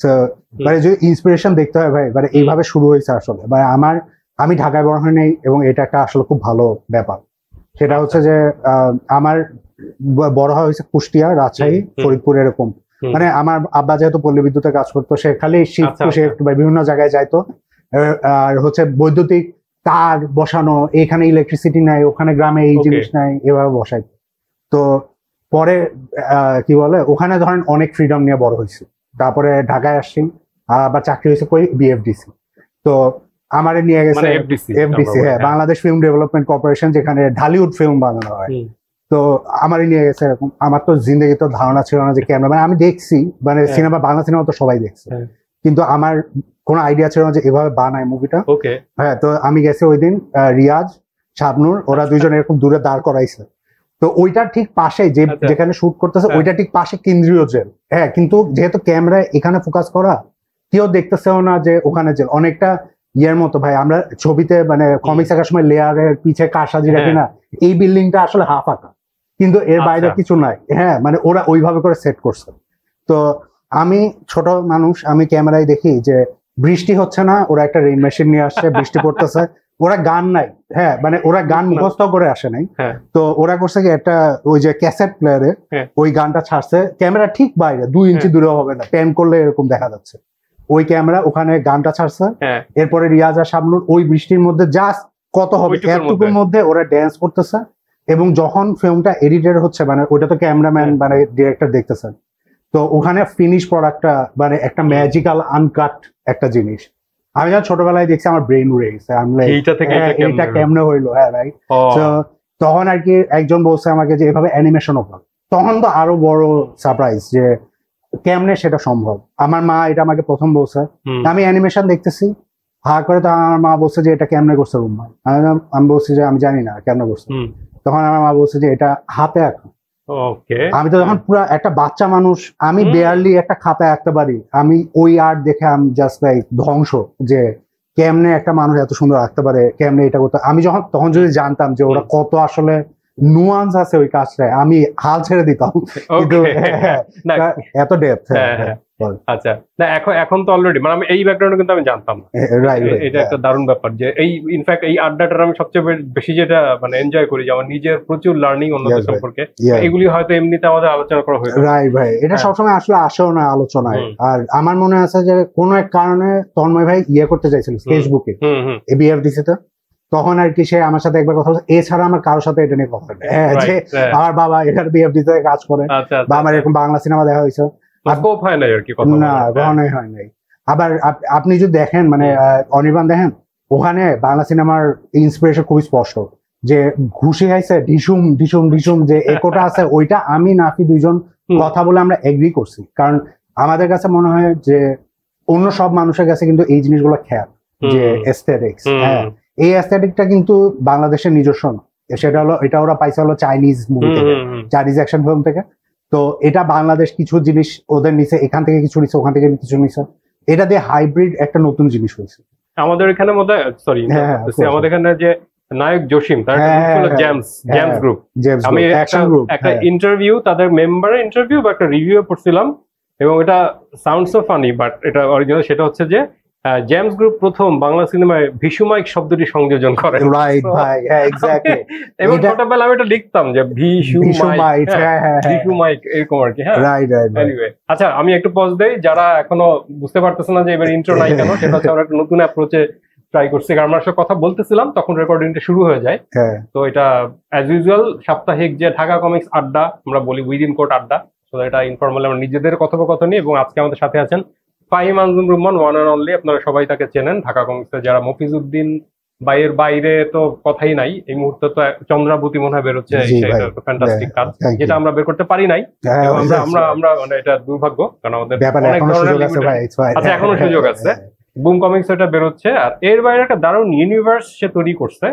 তো মানে যদি ইন্সপিরেশন দেখতে হয় ভাই, মানে এইভাবে শুরু হয়েছে আসলে। মানে আমি ঢাকায় বড় হই নাই, এবং এটা একটা আসলে খুব ভালো ব্যাপার। সেটা হচ্ছে যে আমার বড় হওয়া হয়েছে কুষ্টিয়া, রাজশাহী, ফরিদপুর, এরকম। মানে আমার আব্বা যেহেতু পল্লী বিদ্যুতে কাজ করতো, সে খালি শিফট টু শিফট বা বিভিন্ন জায়গায় যাইতো। আর হচ্ছে বৈদ্যুতিক তার বসানো, এখানে ইলেকট্রিসিটি নাই, ওখানে গ্রামে এই জিনিস নাই, এভাবে বসাইতো। তো পরে কি বলে, ওখানে ধরেন অনেক ফ্রিডম নিয়ে বড় হয়েছে। তারপরে ঢাকায় আসছি, আবার চাকরি হয়েছে কই, বিএফডিসি। তো আমারে নিয়ে গেছে এফডিসি, হ্যাঁ, বাংলাদেশ ফিল্ম ডেভেলপমেন্ট কর্পোরেশন, যেখানে ঢালিউড ফিল্ম বানানো হয়। তো আমারই নিয়ে গেছে এরকম। আমার তো জিন্দগি তো ধারণা ছিল না যে ক্যামেরা, মানে আমি দেখছি, মানে সিনেমা, বাংলা সিনেমা তো সবাই দেখছে, কিন্তু আমার কোনো আইডিয়া ছিল না যে এভাবে বানায় মুভিটা। হ্যাঁ, তো আমি গেছি ওই দিন, রিয়াজ, শাবনুর, ওরা দুইজন এরকম দূরে দাঁড় করাইছে। তো ওইটার ঠিক পাশে যেখানে শুট করতেছে, ওইটা ঠিক পাশে কেন্দ্রীয় জেল। হ্যাঁ, কিন্তু যেহেতু ক্যামেরা এখানে ফোকাস করা, কেউ দেখতেছেও না যে ওখানে জেল। অনেকটা ইয়ের মতো ভাই, আমরা ছবিতে মানে কমিক্স আঁকার সময় লেয়ারের পিছে কারসাজি রাখি না, এই বিল্ডিংটা আসলে হাফ আঁকা, কিন্তু এর বাইরে কিছু নাই। হ্যাঁ, মানে ওরা ওইভাবে করে সেট করছে। তো আমি ছোট মানুষ, আমি ক্যামেরায় দেখি যে বৃষ্টি হচ্ছে না, ওরা একটা রেইন মেশিন নিয়ে আসছে, বৃষ্টি পড়তেছে, ওরা গান নাই। হ্যাঁ, মানে ওরা গান মুখস্থ করে আসে নাই। তো ওরা করছে কি, একটা ওই যে ক্যাসেট প্লেয়ারে ওই গানটা ছাড়ছে, ক্যামেরা ঠিক বাইরে 2 ইঞ্চি দূরেও হবে না, প্যান করলে এরকম দেখা যাচ্ছে ওই ক্যামেরা, ওখানে গানটা ছাড়ছে। এরপরে রিয়াজ আর শাবনুর ওই বৃষ্টির মধ্যে জাস্ট কত হবে এতটুকুর মধ্যে ওরা ড্যান্স করতেছে। এবং যখন ফিল্মটা এডিটেড হচ্ছে, মানে ওটা তো ক্যামেরাম্যান মানে ডিরেক্টর দেখতেছেন, তো ওখানে ফিনিশ প্রোডাক্টটা মানে একটা ম্যাজিক্যাল আনকাট একটা জিনিস। আমি যখন ছোটবেলায় দেখছি, আমার ব্রেন উড়ে গেছে, আমি এইটা কেমনে হইলো। হ্যাঁ ভাই, তো তখন আর কি একজন বলছে আমাকে যে এভাবে অ্যানিমেশন হবে। তখন তো আরো বড় সারপ্রাইজ যে কেমনে সেটা সম্ভব। আমার মা এটা আমাকে প্রথম বলছে, আমি অ্যানিমেশন দেখতেছি হা করে, তো আমার মা বলছে যে এটা কেমনে করছে রুম্মা। আমি বলছি যে আমি জানি না কেমনে করছে। তখন আমার মা বলছে যে এটা হাতে আঁকা। আমি তো তখন পুরো একটা বাচ্চা মানুষ, আমি বেয়ারলি একটা খাতায় আঁকতে পারি। আমি ওই আর্ট দেখে আমি জাস্ট লাইক ধ্বংস, যে কেমনে একটা মানুষ এত সুন্দর আঁকতে পারে, কেমনে এটা করতে। আমি তখন যদি জানতাম যে ওরা কত আসলে নুয়ান্স আছে ওই কাজটায়, আমি হাল ছেড়ে দিতাম। কিন্তু এত ডেপথ। আচ্ছা, না এখন তো অলরেডি মানে আমি এই ব্যাকগ্রাউন্ডে কিন্তু আমি জানতাম না। এটা একটা দারুণ ব্যাপার যে এই ইনফ্যাক্ট এই আড্ডাটার আমি সবচেয়ে বেশি যেটা মানে এনজয় করি, যে আমার নিজের প্রচুর লার্নিং অন্যদের সম্পর্কে, এগুলি হয়তো এমনিতে আমাদের আলোচনা করা হয়েছে। রাইট ভাই, এটা সবসময় আসলে আসেও না আলোচনায়। আর আমার মনে আছে যে কোনো এক কারণে তন্ময় ভাই ইয়ে করতে চাইছিল ফেসবুকে, বিএফডিসি তে। তখন আর কি সে আমার সাথে একবার কথা বলছে, এছাড়া আমার কারোর সাথে এটা নিয়ে কথা বলে। যে আমার বাবা এখানে বিএফডিসি তে কাজ করে, বা আমার এরকম বাংলা সিনেমা দেখা হয়েছে, আবার আপনি যদি দেখেন মানে অনির্বাণ দেখেন, ওখানে বাংলা সিনেমার ইন্সপিরেশন খুবই স্পষ্ট, যে ঘুষে আইছে ঢিসুম ঢিসুম ঢিসুম, যে একোটা আছে ওইটা আমি নাফি দুইজন কথা বলে আমরা এগ্রি করছি। কারণ আমাদের কাছে মনে হয় যে অন্য সব মানুষের কাছে কিন্তু এই জিনিসগুলো খেয়াল, যে এস্থেটিক্স, হ্যাঁ, এই এস্থেটিকটা কিন্তু বাংলাদেশের নিজস্ব না। সেটা হলো, এটা ওরা পাইছে হলো চাইনিজ মুভি থেকে, চাইনিজ অ্যাকশন ফিল্ম থেকে। তো এটা বাংলাদেশ কিছু জিনিস ওদের নিচে, এখান থেকে কিছু নিচে, ওখান থেকে কিছু নিচে, এটা দিয়ে হাইব্রিড একটা নতুন জিনিস হয়েছে। আমাদের এখানে আমাদের এখানে যে নায়ক জসিম, তার জেমস গ্রুপ, আমি একটা ইন্টারভিউ, তাদের মেম্বারের ইন্টারভিউ বা একটা রিভিউ পড়ছিলাম, এবং এটা সাউন্ড সো ফানি বাট এটা অরিজিনাল। সেটা হচ্ছে যে জেমস গ্রুপ প্রথম বাংলা সিনেমায় ভিশুমাইক শব্দটি সংযোজন করে। রাইট ভাই, হ্যাঁ এক্স্যাক্টলি। এবং ছোটবেলায় আমি এটা লিখতাম যে ভিশুমাইক, ভিশুমাইক এরকম আর কি। হ্যাঁ, রাইট রাইট। এনিওয়ে, আচ্ছা আমি একটু পজ দেই, যারা এখনো বুঝতে পারতেছে না যে এবার ইন্ট্রো নাই কেন, সেটা হচ্ছে আমরা একটা নতুন অ্যাপ্রোচে ট্রাই করছি। কারণ আমরা সাথে কথা বলতেছিলাম, তখন রেকর্ডিংটা শুরু হয়ে যায়। তো এটা অ্যাজ ইউজুয়াল সাপ্তাহিক যে ঢাকা কমিক্স আড্ডা আমরা বলি, উইদিন কোট আড্ডা, তো এটা ইনফর্মাল আমরা নিজেদের কথোপকথনই। এবং আজকে আমাদের সাথে আছেন Fahim Anjum Rumman, one and only. আপনারা সবাই তাকে চেনেন ঢাকা কমিক্সে। যারা মফিজউদ্দিন ভাইয়ের বাইরে তো কথাই নাই। এই মুহূর্তে তো চন্দ্রাবতী মনে হয় বেরোচ্ছে, ফ্যান্টাস্টিক কাজ, যেটা আমরা বের করতে পারি নাই। আমরা মানে এটা দুর্ভাগ্য, কারণ আমাদের অনেক ধরনের আচ্ছা এখনো সুযোগ আছে। বুম কমিক্স এটা বেরোচ্ছে। আর এর বাইরে একটা দারুণ ইউনিভার্স সে তৈরি করছে,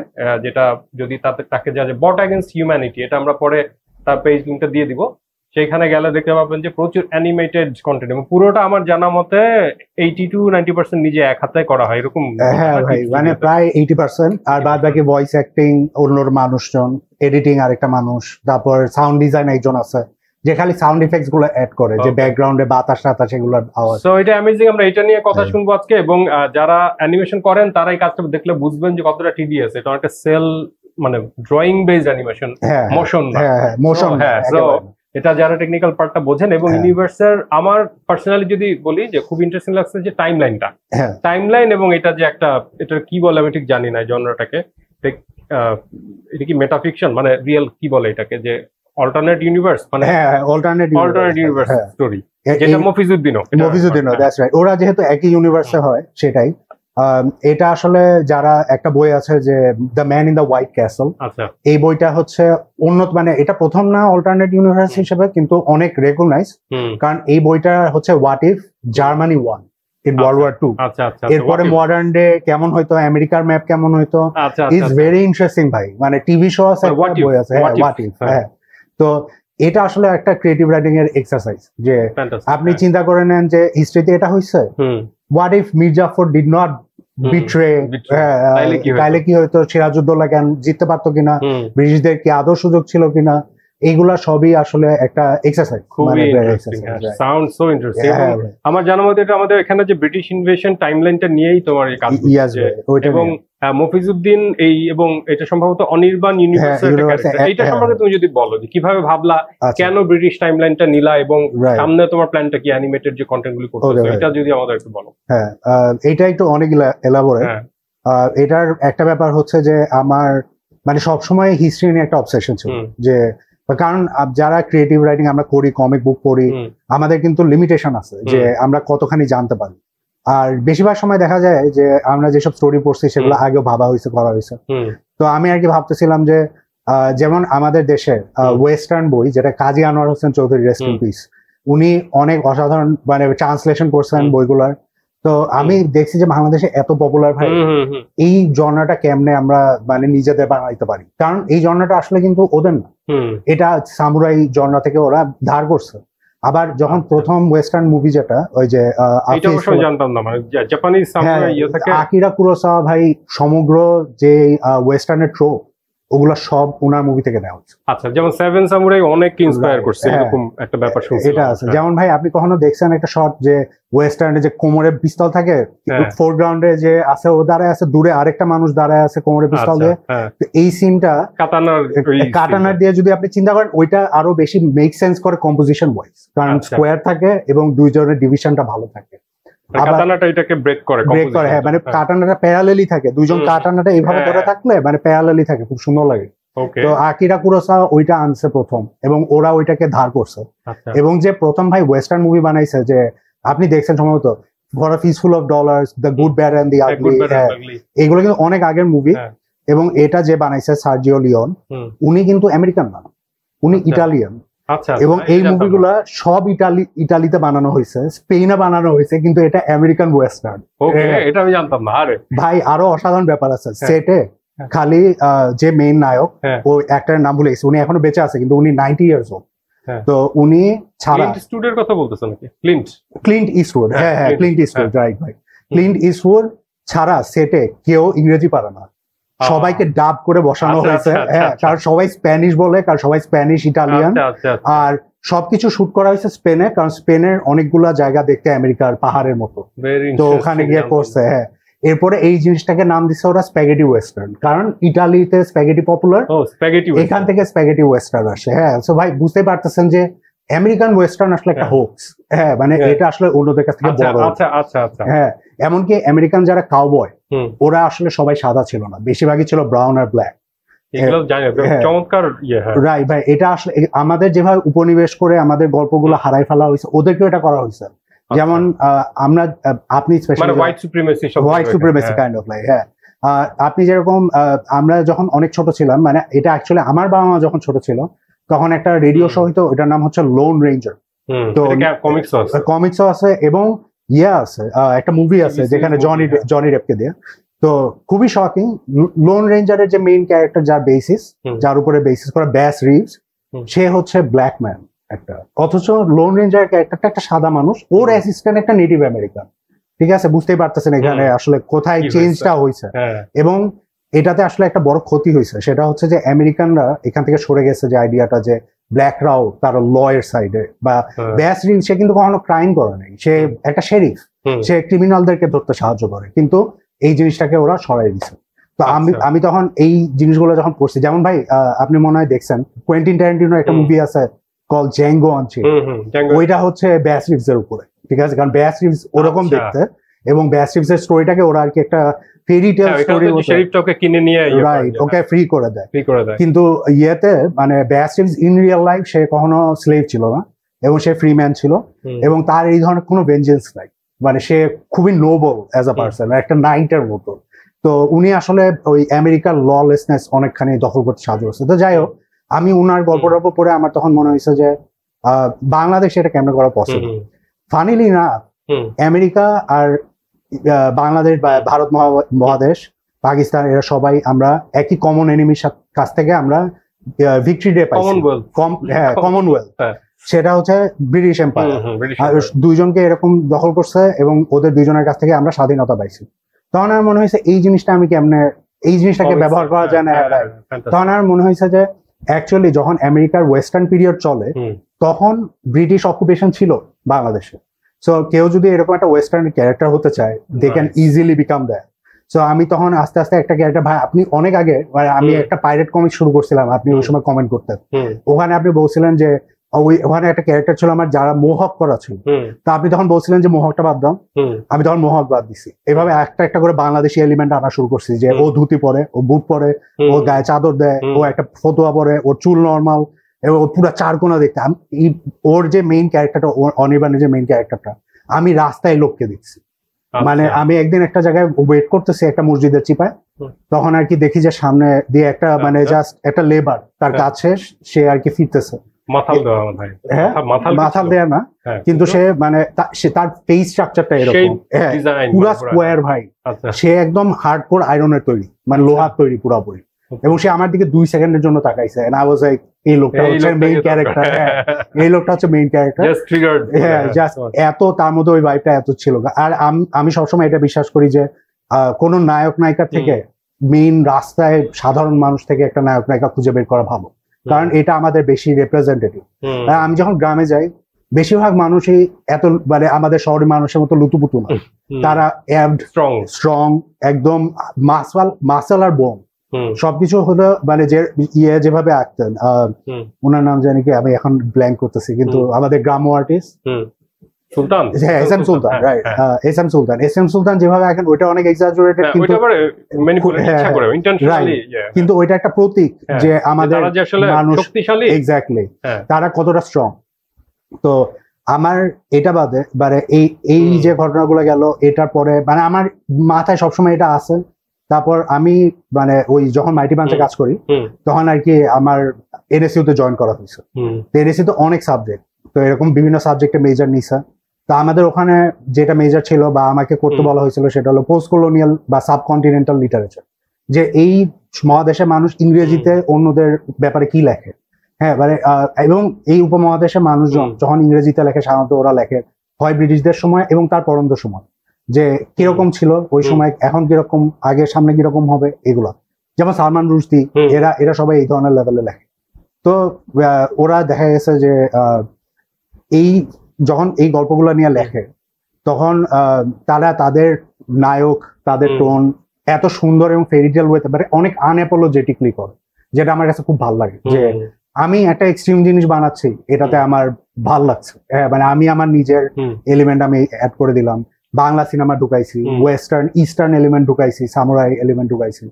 যেটা যদি তাকে যা বট অ্যাগেন্স্ট হিউম্যানিটি, এটা আমরা পরে তার পেজ লিঙ্কটা দিয়ে দিব। সেখানে গেলে দেখতে পাবেন যে প্রচুর অ্যানিমেটেড কন্টেন্ট, এবং পুরোটা আমার জানা মতে 80 to 90% নিজে এক হাতে করা হয় এরকম। হ্যাঁ ভাই, মানে প্রায় 80%। আর বাদ বাকি ভয়েস অ্যাক্টিং অন্যর মানুষজন, এডিটিং আরেকটা মানুষ, তারপর সাউন্ড ডিজাইন একজন আছে, যে খালি সাউন্ড ইফেক্টস গুলো অ্যাড করে, যে ব্যাকগ্রাউন্ডে বাতাস টাতাস এগুলোর আওয়াজ। সো এটা অ্যামেজিং, আমরা এটা নিয়ে কথা শুনবো আজকে, এবং যারা অ্যানিমেশন করেন তারা এই কাজটা দেখলে বুঝবেন যে কতটা টিডিএস। এটা একটা সেল মানে ড্রয়িং বেসড অ্যানিমেশন, মোশন না। মোশন, হ্যাঁ। সো এটা যারা টেকনিক্যাল পার্টটা বোঝেন, এবং ইউনিভার্সের আমার পার্সোনালি যদি বলি যে খুব ইন্টারেস্টিং লাগছে যে টাইমলাইন এবং এটা যে একটা, এটা কি বলে আমি ঠিক জানি না জনরাটাকে, এটা কি মেটাফিকশন মানে রিয়েল কি বলে এটাকে, যে অল্টারনেট ইউনিভার্স, মানে অল্টারনেট ইউনিভার্স স্টোরি, যেটা মফিজুদ্দিনও দ্যাটস রাইট। ওরা যেহেতু একই ইউনিভার্সে হয় সেটাই। এটা আসলে যারা একটা বই আছে যে the man in the white castle, এই বইটা হচ্ছে উন্নত, মানে এটা প্রথম না অল্টারনেট ইউনিভার্স হিসেবে, কিন্তু অনেক রেকগনাইজ, কারণ এই বইটা হচ্ছে what if Germany won in world war two, এরপরে মডার্ন ডে কেমন হয়তো, আমেরিকার ম্যাপ কেমন হয়তো, ইজ ভেরি ইন্টারেস্টিং ভাই। মানে টিভি শো আছে, বই আছে, হোয়াট ইফ। হ্যাঁ, তো এটা আসলে একটা ক্রিয়েটিভ রাইটিং এর এক্সারসাইজ, যে আপনি চিন্তা করে নেন যে হিস্ট্রিতে এটা হয়েছে, what if Mir Jafar did not betray, তাইলে কি হয়তো, সিরাজউদ্দৌলা কেন জিততে পারতো কিনা, ব্রিটিশদের কি আদৌ সুযোগ ছিল কিনা, এইগুলা সবই আসলে একটা এক্সারসাইজ। Sound so interesting. আমার জানা মতে এটা আমাদের এখানে যে ব্রিটিশ ইনভেশন টাইমলাইনটা নিয়েই তোমার এই কাজ, এবং মফিজউদ্দিন এই, এবং এটা সম্ভবত অনির্বাণ ইউনিভার্সের এইটা সম্পর্কে তুমি যদি বলো যে কিভাবে ভাবলা, কেন ব্রিটিশ টাইমলাইনটা নিলা, এবং সামনে তোমার প্ল্যানটা কি অ্যানিমেটেড যে কন্টেন্ট গুলি করতেছো, এটা যদি আমাদের একটু বলো। হ্যাঁ, এটা একটু অনেক এলাবোরেট। এটার একটা ব্যাপার হচ্ছে যে আমার মানে সবসময় হিস্ট্রি নিয়ে একটা অবসেশন ছিল, যে কারণ যারা ক্রিয়েটিভ রাইটিং আমরা করি, কমিক বুক পড়ি, আমাদের কিন্তু লিমিটেশন আছে যে আমরা কতখানি জানতে পারি। আর বেশিরভাগ সময় দেখা যায় যে আমরা যেসব স্টোরি পড়ছি সেগুলো আগেও ভাবা হয়েছে, করা হয়েছে। তো আমি আর কি ভাবতেছিলাম যে যেমন আমাদের দেশের ওয়েস্টার্ন বই, যেটা Kazi Anwar Hossain Chowdhury, rest in peace, উনি অনেক অসাধারণ মানে ট্রান্সলেশন করছেন বইগুলার। তো আমি দেখছি যে বাংলাদেশে এত পপুলার ভাই, এই জনরাটা কেমনে আমরা মানে নিজেদের বানাইতে পারি, কারণ এই জনরাটা আসলে কিন্তু ওদের না, এটা সামুরাই জনরা থেকে ওরা ধার করছে। আবার যখন প্রথম ওয়েস্টার্ন মুভি যেটা ওই যে আকিরা কুরোসাওয়া ভাই, সমগ্র যে ওয়েস্টার্নের ট্রোপ ওগুলো সব ওনার মুভি থেকে নেওয়া হচ্ছে। আচ্ছা, যেমন সেভেন সামুরাই অনেক ইন্সপায়ার করছে, এরকম একটা ব্যাপার শুনছিলাম। এটা আছে, যেমন ভাই আপনি কখনো দেখছেন একটা শট যে ওয়েস্টার্নে যে কোমরে পিস্তল থাকে, ফোরগ্রাউন্ডে যে আছে ও দাঁড়ায় আছে, দূরে আরেকটা মানুষ দাঁড়ায় আছে কোমরে পিস্তল দিয়ে, এই সিনটা কাটানার দিয়ে যদি আপনি চিন্তা করেন, ওইটা আরো বেশি মেক সেন্স করে কম্পোজিশন ওয়াইজ, কারণ স্কোয়ার থাকে এবং দুইজনের ডিভিশনটা ভালো থাকে। কাটানাটা এটাকে ব্রেক করে, হ্যাঁ, মানে কাটানাটা প্যারালালি থাকে, দুইজন কাটানাটা এইভাবে ধরে থাকলে মানে প্যারালালি থাকে, খুব সুন্দর লাগে। তো আকিরা কুরোসাওয়া ওইটা আনছে প্রথম, এবং ওরা ওইটাকে ধার করছে। এবং যে প্রথম ভাই ওয়েস্টার্ন মুভি বানাইছে, যে আপনি দেখছেন সম্ভবত for a fistful of dollars, the good bad and the ugly, এগুলো কিন্তু অনেক আগের মুভি। এবং এটা যে বানাইছে সার্জিও লিওন, উনি কিন্তু আমেরিকান না, উনি ইটালিয়ান। এবং এই মুভিগুলা সব ইটালিতে বানানো হয়েছে, স্পেনে বানানো হয়েছে, কিন্তু এটা আমেরিকান ওয়েস্টার্ন। এটা আমি জানতাম না। আরে ভাই আরো অসাধারণ ব্যাপার আছে সেটে। খালি যে মেইন নায়ক, ও অ্যাক্টরের নাম ভুলে গেছি, উনি এখনো বেঁচে আছে, কিন্তু উনি 90 ইয়ার্স ওল্ড। তো উনি ছাড়া ইস্টউডের কথা বলতেছেন নাকি? ক্লিন্ট ইস্টউড, হ্যাঁ, ক্লিন্ট ইস্টউড, রাইট ভাই। ক্লিন্ট ইস্টউড ছাড়া সেটে কেউ ইংরেজি পারে না, সবাইকে ডাব করে বসানো হয়েছে। হ্যাঁ, কারণ সবাই স্প্যানিশ বলে, কারণ সবাই স্প্যানিশ ইটালিয়ান, আর সবকিছু শুট করা হয়েছে স্পেনে, কারণ স্পেনের অনেকগুলা জায়গা দেখতে আমেরিকার পাহাড়ের মতো, তো ওখানে গিয়ে করছে। হ্যাঁ, এরপরে এই জিনিসটাকে নাম দিচ্ছে ওরা স্প্যাগেটি ওয়েস্টার্ন, কারণ ইটালিতে স্প্যাগেটি পপুলার, এখান থেকে স্প্যাগেটি ওয়েস্টার্ন আসে। হ্যাঁ, সো ভাই বুঝতে পারতেছেন যে আমেরিকান ওয়েস্টার্ন আসলে একটা হোক্স। হ্যাঁ, মানে এটা আসলে অন্যদের কাছ থেকে বড়। হ্যাঁ, এমনকি আমেরিকান যারা কাউবয়, ওরা আসলে সবাই সাদা ছিল না, বেশিরভাগই ছিল ব্রাউন আর ব্ল্যাক। রাইট ভাই, এটা আসলে আমাদের যেভাবে উপনিবেশ করে আমাদের গল্পগুলো হারাই ফেলা হয়েছে, ওদেরকেও এটা করা হয়েছে। যেমন আমরা, আপনি specially white supremacy kind of like. হ্যাঁ, আপনি যেরকম, আমরা যখন অনেক ছোট ছিলাম, মানে এটা অ্যাকচুয়ালি আমার বাবা মা যখন ছোট ছিল, তখন একটা রেডিও শো হইতো, এটার নাম হচ্ছে লোন রেঞ্জার। তো কমিক্সও আছে, এবং আছে একটা মুভি আছে যেখানে জনি ডেপকে দিয়ে। তো খুবই শকিং, লোন রেঞ্জারের যে মেইন ক্যারেক্টার, যার বেসিস, যার উপরে বেসিস করা ব্যাস রিভস, সে হচ্ছে ব্ল্যাক ম্যান একটা, অথচ লোন রেঞ্জার ক্যারেক্টারটা একটা সাদা মানুষ, ওর অ্যাসিস্ট্যান্ট একটা নেটিভ আমেরিকান। ঠিক আছে, বুঝতেই পারতেছেন এখানে আসলে কোথায় চেঞ্জটা হয়েছে। এবং এটাতে আসলে একটা বড় ক্ষতি হয়েছে, সেটা হচ্ছে যে আমেরিকানরা এখান থেকে সরে গেছে, যে আইডিয়াটা যে ব্ল্যাকরাও তার ল এর সাইডে, বা ব্যাস রিড সে কিন্তু কখনো ক্রাইম করে নাই, সে একটা শেরিফ, সে ক্রিমিনালদেরকে ধরতে সাহায্য করে, কিন্তু এই জিনিসটাকে ওরা সরাই দিছে। তো আমি তখন এই জিনিসগুলো যখন পড়ছি, যেমন ভাই আপনি মনে হয় দেখছেন কোয়েন্টিন ট্যারান্টিনোর একটা মুভি আছে কল জ্যাঙ্গো আনচিল্ড, ওইটা হচ্ছে ব্যাস রিভস এর উপরে, ঠিক আছে, কারণ ব্যাস রিভস ওরকম দেখতে, এবং ব্যাস রিভস এর স্টোরিটাকে ওরা আর কি একটা ফেরি টেল স্টোরি শেরিফটাকে কিনে নিয়ে রাইট ওকে ফ্রি করে দেয়। কিন্তু ইয়েতে মানে ব্যাস রিভস ইন রিয়েল লাইফ সে কখনো স্লেভ ছিল না, এবং সে ফ্রি ম্যান ছিল, এবং তার এই ধরনের কোনো ভেঞ্জেন্স নাই, মানে সে খুবই নোবল অ্যাজ আ পার্সন, একটা নাইটের মতো। তো উনি আসলে ওই আমেরিকার ললেসনেস অনেকখানি দখল করতে সাহায্য করছে। তো যাই হোক, আমি উনার গল্পটার পরে আমার তখন মনে হয়েছে যে বাংলাদেশ এটা কেমন করা পসিবল। ফানিলি না, আমেরিকা আর বাংলাদেশ বা ভারত মহাদেশ, পাকিস্তান, এরা সবাই আমরা একই কমন এনিমির কাছ থেকে আমরা ভিক্টরি ডে পাইছি, কমনওয়েলথ, সেটা হচ্ছে ব্রিটিশ এম্পায়ার, দুইজনকে এরকম দখল করছে এবং ওদের দুইজনের কাছ থেকে আমরা স্বাধীনতা পাইছি। তখন আমার মনে হয়েছে এই জিনিসটা আমি কেমনে এই জিনিসটাকে ব্যবহার করা যায় না। তখন আমার মনে হয়েছে যে অ্যাকচুয়ালি যখন আমেরিকার ওয়েস্টার্ন পিরিয়ড চলে তখন ব্রিটিশ অকুপেশন ছিল বাংলাদেশে। সো কেউ যদি এরকম একটা ওয়েস্টার্ন ক্যারেক্টার হতে চায়, they can easily become that. So আমি তখন আস্তে আস্তে একটা ক্যারেক্টার, ভাই আপনি অনেক আগে আমি একটা পাইরেট কমিক শুরু করছিলাম, আপনি ওই সময় কমেন্ট করতেন, ওখানে আপনি বলছিলেন যে ওখানে একটা ক্যারেক্টার ছিল আমার যারা মোহক করা ছিল, তা আপনি তখন বলছিলেন যে মোহকটা বাদ দাও, আমি তখন মোহক বাদ দিছি। এভাবে একটা একটা করে বাংলাদেশি এলিমেন্ট আনা শুরু করছি, যে ও ধুতি পরে, ও বুট পরে, ও গায়ে চাদর দেয়, ও একটা ফতুয়া পরে, ওর চুল নর্মাল, এবং ও পুরো চারকোনা দেখতে। ওর যে মেইন ক্যারেক্টারটা, অনির্বাণের যে মেইন ক্যারেক্টারটা, আমি রাস্তায় লোককে দেখছি। মানে আমি একদিন একটা জায়গায় ওয়েট করতেছি একটা মসজিদের চিপায়, তখন আর কি দেখি যে সামনে দিয়ে একটা মানে জাস্ট একটা লেবার তার কাছে সে আর কি ফিরতেছে, মাথাল দেয়া না, কিন্তু সে মানে তার ফেস স্ট্রাকচারটা এরকম পুরা স্কোয়ার ভাই, সে একদম হার্ডকোর আয়রনের তৈরি, মানে লোহার তৈরি পুরোপুরি, এবং সে আমার দিকে 2 সেকেন্ডের জন্য তাকাইছে, and I was like, এই লোকটা হচ্ছে মেইন ক্যারেক্টার, এই লোকটা হচ্ছে মেইন ক্যারেক্টার, হ্যাঁ, জাস্ট এত তার মধ্যে ওই ভাইবটা এত ছিল। আর আমি সবসময় এটা বিশ্বাস করি যে কোন নায়ক নায়িকার থেকে মেইন রাস্তায় সাধারণ মানুষ থেকে একটা নায়ক নায়িকা খুঁজে বের করা ভালো, কারণ এটা আমাদের বেশি রিপ্রেজেন্টেটিভ। আমি যখন গ্রামে যাই, বেশিরভাগ মানুষই এত মানে আমাদের শহরের মানুষের মতো লুতুপুতু না, তারা স্ট্রং, একদম মাসল আর বোন সবকিছু হলো, মানে যে যেভাবে আঁকতেন, ওনার নাম জানি কি, আমি এখন ব্ল্যাঙ্ক করতেছি, কিন্তু আমাদের গ্রাম্য আর্টিস্ট সুলতান, হ্যাঁ এস এম সুলতান, রাইট, এস এম সুলতান যেভাবে আঁকেন ওইটা অনেক এক্সাজারেটেড, কিন্তু ওইটা একটা প্রতীক যে আমাদের মানুষ এক্স্যাক্টলি তারা কতটা স্ট্রং। তো আমার এটা বাদে মানে এই যে ঘটনাগুলো গেল, এটার পরে মানে আমার মাথায় সবসময় এটা আছে। তারপর আমি মানে ওই যখন মাইটি বাঞ্চে কাজ করি, তখন আর কি আমার এনএসইউ তে জয়েন করা হয়েছে। এনএসইউ তো অনেক সাবজেক্ট, তো এরকম বিভিন্ন সাবজেক্টে মেজর নিছে। তো আমাদের ওখানে যেটা মেজর ছিল বা আমাকে করতে বলা হয়েছিল, সেটা হলো পোস্ট কলোনিয়াল বা সাবকন্টিনেন্টাল লিটারেচার, যে এই মহাদেশের মানুষ ইংরেজিতে অন্যদের ব্যাপারে কি লেখে, হ্যাঁ মানে এবং এই উপমহাদেশের মানুষজন যখন ইংরেজিতে লেখে, সাধারণত ওরা লেখে হয় ব্রিটিশদের সময় এবং তার পরন্ত সময়, যে কিরকম ছিল ওই সময়, এখন কিরকম, আগে সামনে কিরকম হবে, এগুলা। যেমন সালমান রুশদি, এরা সবাই এই ধরনের লেভেলে লেখে। তো ওরা দেখা গেছে যে এই যখন এই গল্পগুলো নিয়ে লেখে, তখন তারা তাদের নায়ক, তাদের টোন এত সুন্দর এবং ফেরিটেল ওয়েতে মানে অনেক আনঅ্যাপোলজেটিকলি করে, যেটা আমার কাছে খুব ভালো লাগে। যে আমি একটা এক্সট্রিম জিনিস বানাচ্ছি, এটাতে আমার ভাল লাগছে, মানে আমি আমার নিজের এলিমেন্ট আমি অ্যাড করে দিলাম, বাংলা সিনেমা ঢুকাইছি, ওয়েস্টার্ন ইস্টার্ন এলিমেন্ট ঢুকাইছি, সামুরাই এলিমেন্ট ঢুকাইছি,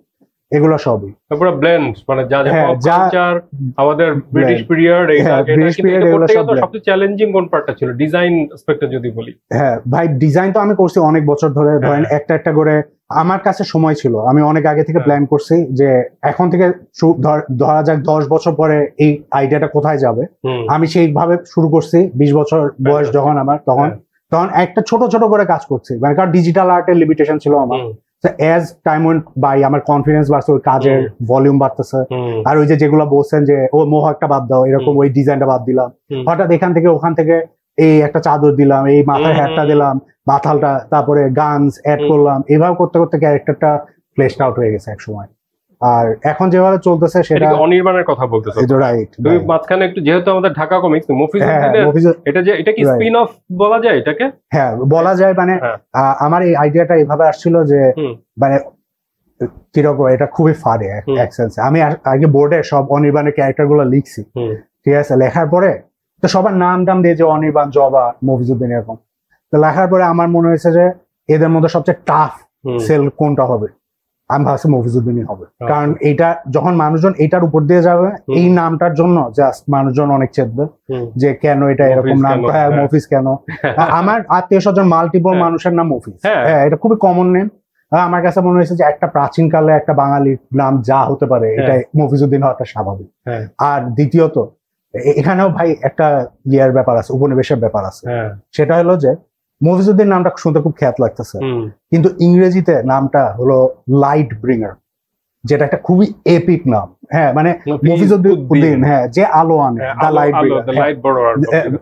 এগুলো সবই পুরো ব্লেন্ড, মানে যা যা কালচার আমাদের ব্রিটিশ পিরিয়ড, সবচেয়ে চ্যালেঞ্জিং কোন পার্টটা ছিল ডিজাইন অ্যাসপেক্টে যদি বলি? হ্যাঁ ভাই, ডিজাইন তো আমি করছি অনেক বছর ধরে, ধরেন একটা একটা করে আমার কাছে সময় ছিল, আমি অনেক আগে থেকে প্ল্যান করছি যে এখন থেকে ধরা যাক 10 বছর পরে এই আইডিয়াটা কোথায় যাবে, আমি সেইভাবে শুরু করছি। 20 বছর বয়স যখন আমার, তখন একটা ছোট ছোট করে কাজ করছি, মানে কারণ ডিজিটাল আর্টের লিমিটেশন ছিল আমার। অ্যাজ টাইম ওয়েন্ট বাই, আমার কনফিডেন্স বাড়ছে, ওই কাজের ভলিউম বাড়তেছে। আর ওই যেগুলো বলছেন যে ও মোহকটা বাদ দাও, এরকম ওই ডিজাইনটা বাদ দিলাম, হঠাৎ এখান থেকে ওখান থেকে এই একটা চাদর দিলাম, এই মাথায় হ্যাটটা দিলাম, মাথালটা, তারপরে গানস অ্যাড করলাম, এভাবে করতে করতে ক্যারেক্টারটা ফ্লেশড আউট হয়ে গেছে এক সময়। আর এখন যেভাবে চলতেছে সেটা অনির্বাণের কথা বলতেছো, রাইট? তুমি মাঝখানে একটু, যেহেতু আমাদের ঢাকা কমিক্স এটা কি স্পিন অফ বলা যায় এটাকে? হ্যাঁ বলা যায়, মানে আমার এই আইডিয়াটা এইভাবে আসছিল যে মানে কিরকম, এটা খুবই ফারে এক সেন্সে। আমি আগে বোর্ডে সব অনির্বাণের ক্যারেক্টার গুলো লিখছি, ঠিক আছে? লেখার পরে তো সবার নাম টাম দিয়ে যে অনির্বাণ, জবা, মফিজউদ্দিন এরকম, তো লেখার পরে আমার মনে হয়েছে যে এদের মধ্যে সবচেয়ে টাফ সেল কোনটা হবে। আমি ভাবছি মফিজউদ্দিনই হবে, কারণ এইটা যখন মানুষজন এইটার উপর দিয়ে যাবে, এই নামটার জন্য জাস্ট মানুষজন অনেক চেতবে যে কেন এটা এরকম নাম, মফিজ কেন। আমার আত্মীয় স্বজন মাল্টিপল মানুষের নাম মফিজ, হ্যাঁ এটা খুবই কমন নেম। আমার কাছে মনে হয়েছে যে একটা প্রাচীন কালে একটা বাঙালি নাম যা হতে পারে, এটা মফিজউদ্দিন হওয়াটা স্বাভাবিক। আর দ্বিতীয়ত এখানেও ভাই একটা ইয়ার ব্যাপার আছে, উপনিবেশের ব্যাপার আছে। সেটা হলো যে মফিজউদ্দিন নামটা শুনতে খুব খ্যাত লাগতেছে, কিন্তু ইংরেজিতে নামটা হলো লাইট ব্রিঙ্গার, যেটা একটা খুবই এপিক নাম। হ্যাঁ মানে মফিজউদ্দিন, হ্যাঁ যে আলো আনে, দা লাইট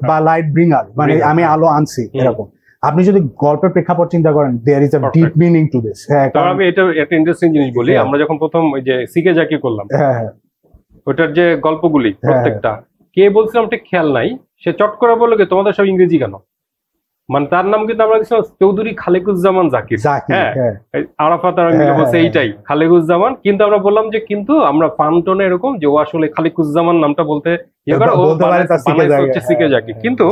বা লাইট ব্রিঙ্গার, মানে আমি আলো আনছি এরকম। আপনি যদি গল্পের প্রেক্ষাপট চিন্তা করেন, there is a deep meaning to this. হ্যাঁ আমি এটা একটা ইন্টারেস্টিং জিনিস বলি, আমরা যখন প্রথম ওই যে সিকে জাকি করলাম, ওটার যে গল্পগুলি প্রত্যেকটা কে বলছিলাম ঠিক খেয়াল নাই, সে চট করে বললো কি তোমাদের সব ইংরেজি কেন, মানে তার নাম কিন্তু আমরা চৌধুরী খালেকুজ্জামান জাকির, হ্যাঁ আরাফাত বলছে এইটাই খালেকুজ্জামান, কিন্তু আমরা বললাম যে কিন্তু আমরা ফান্টনে এরকম যে ও আসলে খালেকুজ্জামান নামটা বলতে সিকে জাকির। কিন্তু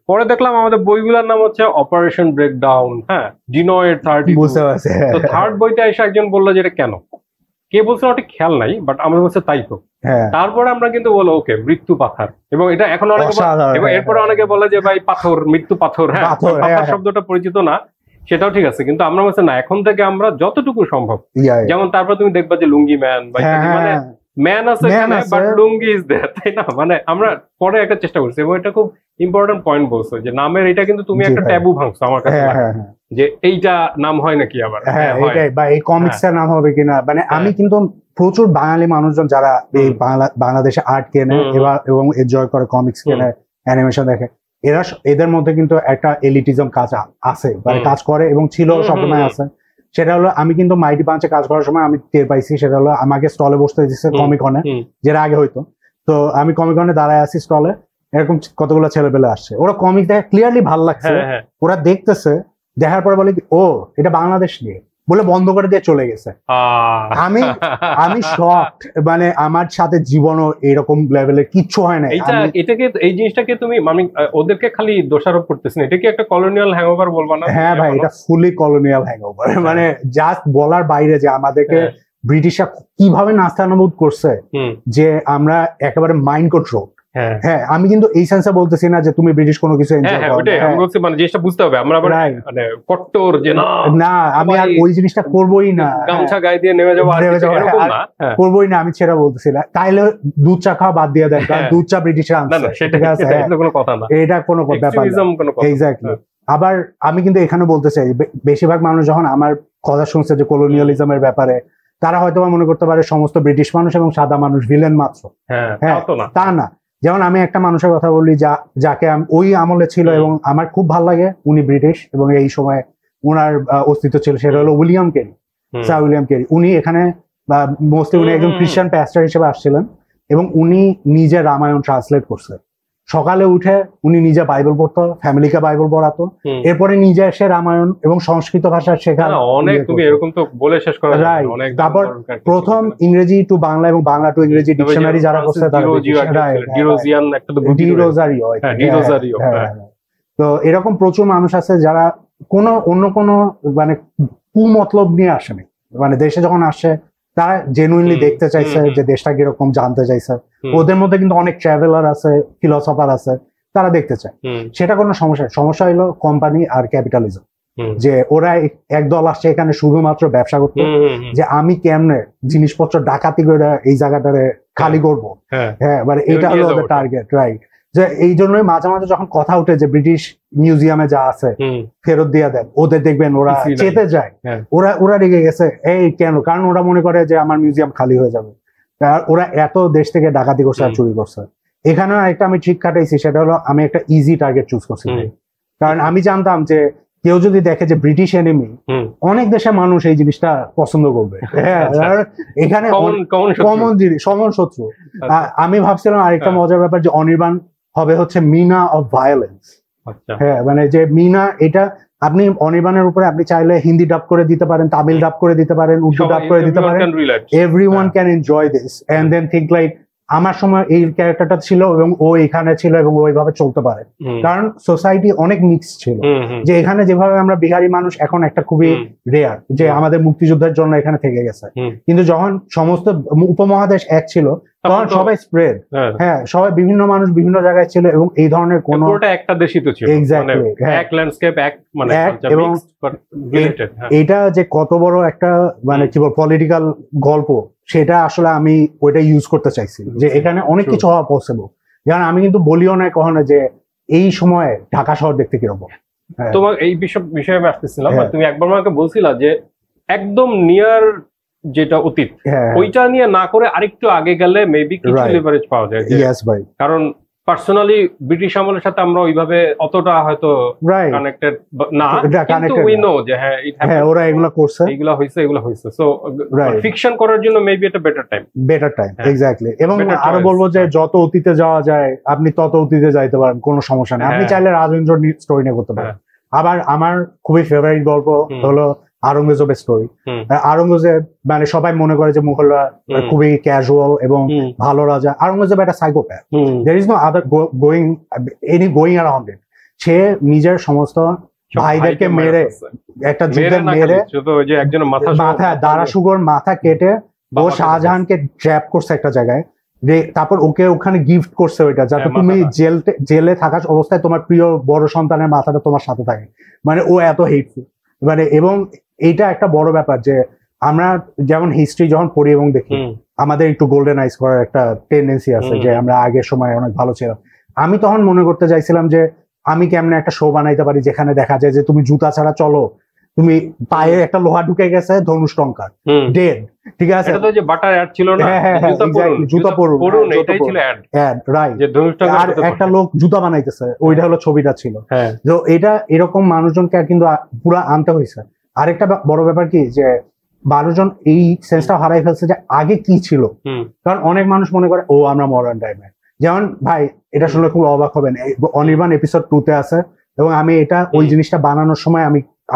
পরে দেখলাম আমাদের বইগুলোর নাম হচ্ছে অপারেশন ব্রেকডাউন, হ্যাঁ জিনয়ের 30। তো থার্ড বইতে এসে একজন বললো যে এটা কেন, কে বলছে ওটা খেয়াল নাই, বাট আমরা বলছে তাই তো। তারপরে আমরা কিন্তু বলো ওকে মৃত্যু পাথর, এবং এটা এখন অনেকে, এবং এরপরে অনেকে বলে যে ভাই পাথর, মৃত্যু পাথর, হ্যাঁ পাথর শব্দটা পরিচিত না, সেটাও ঠিক আছে, কিন্তু আমরা বলছি না, এখন থেকে আমরা যতটুকু সম্ভব, যেমন তারপর তুমি দেখবা যে লুঙ্গি ম্যান, মানে ম্যান আছে বাট লুঙ্গি ইজ দেয়ার, তাই না? মানে আমরা পরে একটা চেষ্টা করছি, এবং এটা খুব ইম্পর্টেন্ট পয়েন্ট বলছো যে নামের এটা কিন্তু তুমি একটা ট্যাবু ভাঙছো আমার কাছে, যে এইটা নাম হয় নাকি আবার, এটাই বা এই কমিক্সের নাম হবে কিনা। মানে আমি কিন্তু প্রচুর বাঙালি মানুষজন যারা এই বাংলাদেশে আর্ট কেনে এবং এনজয় করে, কমিক্স কেনে, অ্যানিমেশন দেখে, এদের মধ্যে কিন্তু একটা এলিটিজম কাজ আছে, মানে কাজ করে এবং ছিল, সবসময় আছে। সেটা হলো আমি কিন্তু মাইটি পাঞ্চে কাজ করার সময় আমি টের পাইছি, সেটা হলো আমাকে স্টলে বসতে দিচ্ছে কমিকনে, যেটা আগে হয়তো। তো আমি কমিকনে দাঁড়ায় আছি স্টলে, এরকম কতগুলো ছেলেপেলে আসছে, ওরা কমিক দেখে ক্লিয়ারলি ভালো লাগছে, ওরা দেখতেছে, দেখার পরে বলে ও এটা বাংলাদেশ নিয়ে, বলে বন্ধ করে দিয়ে চলে গেছে। আমি শকড, মানে আমার সাথে জীবনও এরকম লেভেলের কিচ্ছু হয় না। এটাকে, এই জিনিসটাকে তুমি মানে ওদেরকে খালি দোষারোপ করতেছেন, এটা কি একটা কলোনিয়াল হ্যাংওভার বলবা না? হ্যাঁ ভাই, এটা ফুলি কলোনিয়াল হ্যাংওভার, মানে জাস্ট বলার বাইরে যে আমাদেরকে ব্রিটিশরা কিভাবে নাস্তানাবুদ করছে, যে আমরা একেবারে মাইন্ড কন্ট্রোল। হ্যাঁ আমি কিন্তু এই সেন্সে বলতেছি না যে তুমি ব্রিটিশ কোনো কিছু এনজয় করো, আমি বলছি মানে জিনিসটা বুঝতে হবে, আমরা মানে কট্টর যে না আমি আর ওই জিনিসটা করবোই না, গামছা গায়ে দিয়ে নেমে যাবো এরকম না, করবোই না, আমি সেটা বলতেছি না। তাইলে দুধ চা খাওয়া বাদ দিয়ে দেন, কারণ দুধ চা ব্রিটিশরা আনছে, ঠিক আছে? কোনো কথা না, এটা কোনো ব্যাপার না, এক্স্যাক্টলি। আবার আমি কিন্তু এখানে বলতে চাই, বেশিরভাগ মানুষ যখন আমার কথা শুনছে যে কলোনিয়ালিজমের ব্যাপারে, তারা হয়তো মনে করতে পারে সমস্ত ব্রিটিশ মানুষ এবং সাদা মানুষ ভিলেন মাত্র। হ্যাঁ তা না। যেমন আমি একটা মানুষের কথা বলি যাকে ওই আমলে ছিল এবং আমার খুব ভালো লাগে, উনি ব্রিটিশ এবং এই সময় উনার অস্তিত্ব ছিল, সেটা হলো William Carey, sir William Carey. উনি এখানে মোস্টলি উনি একজন খ্রিস্টান প্যাস্টর হিসেবে আসছিলেন, এবং উনি নিজে রামায়ণ ট্রান্সলেট করছেন। সকালে উঠে উনি নিজে বাইবেল পড়তো, ফ্যামিলিকে বাইবেল পড়াতো, এরপরে নিজে এসে রামায়ণ এবং সংস্কৃত ভাষা শেখা। অনেক তুমি এরকম তো বলে শেষ করা যায় না। তারপর প্রথম ইংরেজি টু বাংলা এবং বাংলা টু ইংরেজি ডিকশনারি যারা করছে, তো এরকম প্রচুর মানুষ আছে যারা অন্য কোনো মানে কুমতলব নিয়ে আসেনি, মানে দেশে যখন আসে তারা জেনুইনলি দেখতে চাইছে যে দেশটা কিরকম, জানতে চাইছে। ওদের মধ্যে কিন্তু অনেক ট্রাভেলার আছে, ফিলোসফার আছে, তারা দেখতে চায়। সেটা কোনো সমস্যা হলো কোম্পানি আর ক্যাপিটালিজম, যে ওরা একদল আসছে এখানে শুধুমাত্র ব্যবসা করতে, যে আমি কেমনে জিনিসপত্র ডাকাতি করে এই জায়গাটারে খালি করবো। হ্যাঁ মানে এটা হলো ওদের টার্গেট, রাইট? যে এই জন্যই মাঝে মাঝে যখন কথা উঠে যে ব্রিটিশ মিউজিয়ামে যা আছে ফেরত দিয়ে দেন, ওদের দেখবেন ওরা চেতে যায়, ওরা রেগে গেছে। এই কেন? কারণ ওরা মনে করে যে আমার মিউজিয়াম খালি হয়ে যাবে। ওরা এত দেশ থেকে ডাকাতি করছে আর চুরি করছে। এখানে একটা আমি ট্রিক খাটাইছি, সেটা হলো আমি একটা ইজি টার্গেট চুজ করছি, কারণ আমি জানতাম যে কেউ যদি দেখে যে ব্রিটিশ এনিমি, অনেক দেশের মানুষ এই জিনিসটা পছন্দ করবে। হ্যাঁ, এখানে কমন জিনিস, কমন শত্রু। আমি ভাবছিলাম আরেকটা মজার ব্যাপার যে অনির্বাণ হবে হচ্ছে মিনা অফ ভায়োলেন্স। হ্যাঁ, মানে যে মিনা, এটা আপনি অনির্বাণের উপরে আপনি চাইলে হিন্দি ডাব করে দিতে পারেন, তামিল ডাব করে দিতে পারেন, উর্দু ডাব করে দিতে পারেন, everyone can enjoy this and then think like আমার সময় এই ক্যারেক্টারটা ছিল এবং ও এখানে ছিল এবং ওইভাবে চলতে পারে। কারণ সোসাইটি অনেক মিক্স ছিল, যে এখানে যেভাবে আমরা বিহারি মানুষ এখন একটা খুবই রেয়ার, যে আমাদের মুক্তিযুদ্ধের জন্য এখানে থেকে গেছে, কিন্তু যখন সমস্ত উপমহাদেশ এক ছিল তখন সবাই স্প্রেড। হ্যাঁ, সবাই বিভিন্ন মানুষ বিভিন্ন জায়গায় ছিল এবং এই ধরনের কোন একটা দেশই তো ছিল, এক্স্যাক্টলি এক ল্যান্ডস্কেপ, এক মানে এবং এটা যে কত বড় একটা মানে কি বল পলিটিক্যাল গল্প, সেটা আসলে আমি ওইটা ইউজ করতে চাইছি যে এখানে অনেক কিছু হওয়া পসিবল। যেমন আমি কিন্তু বলিও না কখনো যে এই সময়ে ঢাকা শহর দেখতে কিরকম। তোমার এই বিষয়ে আমি আসতেছিলাম, তুমি একবার আমাকে বলছিলা যে একদম নিয়ার যেটা অতীত ওইটা নিয়ে না করে আরেকটু আগে গেলে মেবি কিছু লিভারেজ পাওয়া যায়। কারণ পার্সোনালি ব্রিটিশ আমলের সাথে আমরা ওইভাবে অতটা হয়তো কানেক্টেড না, কিন্তু উই নো যে হ্যাঁ ওরা এগুলা করছে, এগুলা হইছে। সো ফিকশন করার জন্য মেবি এটা বেটার টাইম এক্স্যাক্টলি। এবং আরো বলবো যে যত অতীতে যাওয়া যায় আপনি তত অতীতে যাইতে পারেন, কোনো সমস্যা নেই। আপনি চাইলে রাজেন্দ্র স্টোরি নিয়ে করতে পারেন। আবার আমার খুবই ফেভারিট গল্প হলো আওরঙ্গজেবের স্টোরি। আওরঙ্গজেব মানে সবাই মনে করে যে মুঘলরা খুবই ক্যাজুয়াল এবং ভালো রাজা। আওরঙ্গজেব একটা psychopath, there is no other going around it. সে নিজের সমস্ত ভাইদেরকে মেরে, একটা যুদ্ধে মেরে মাথা দারাসুগর মাথা কেটে ও শাহজাহানকে ট্র্যাপ করছে একটা জায়গায়, তারপর ওকে ওখানে গিফট করছে ওইটা, যাতে তুমি জেলে থাকা অবস্থায় তোমার প্রিয় বড় সন্তানের মাথাটা তোমার সাথে থাকে। মানে ও এত হেটফুল মানে। এবং এইটা একটা বড় ব্যাপার যে আমরা যেমন হিস্ট্রি যখন পড়ি এবং দেখি, আমাদের একটু গোল্ডেনাইজ করার একটা টেন্ডেন্সি আছে যে আমরা আগের সময় অনেক ভালো ছিলাম। আমি তখন মনে করতে চাইছিলাম যে আমি কেমনে একটা শো বানাইতে পারি যেখানে দেখা যায় যে তুমি জুতা ছাড়া চলো, তুমি পায়ে একটা লোহা ঢুকে গেছে, ধনুষ টঙ্কার ডেড, ঠিক আছে। এটা তো যে বাটার অ্যাড ছিল না, জুতা পরুন, এটাই ছিল অ্যাড, রাইট। যে ধনুষ টঙ্কার আর একটা লোক জুতা বানাইতেছে, ওইটা হলো ছবিটা ছিল। তো এটা এরকম মানুষজনকে কিন্তু পুরো আনতে হয়েছে। আরেকটা বড় ব্যাপার কি যে মানুষজন এই সেন্সটা হারাই ফেলছে যে আগে কি ছিল। কারণ অনেক মানুষ মনে করে ও আমরা মডার্ন টাইমে, যেমন ভাই এটা শুনলে খুব অবাক হবেন, অনির্বাণ এপিসোড 2 তে আছে এবং আমি এটা ওই জিনিসটা বানানোর সময়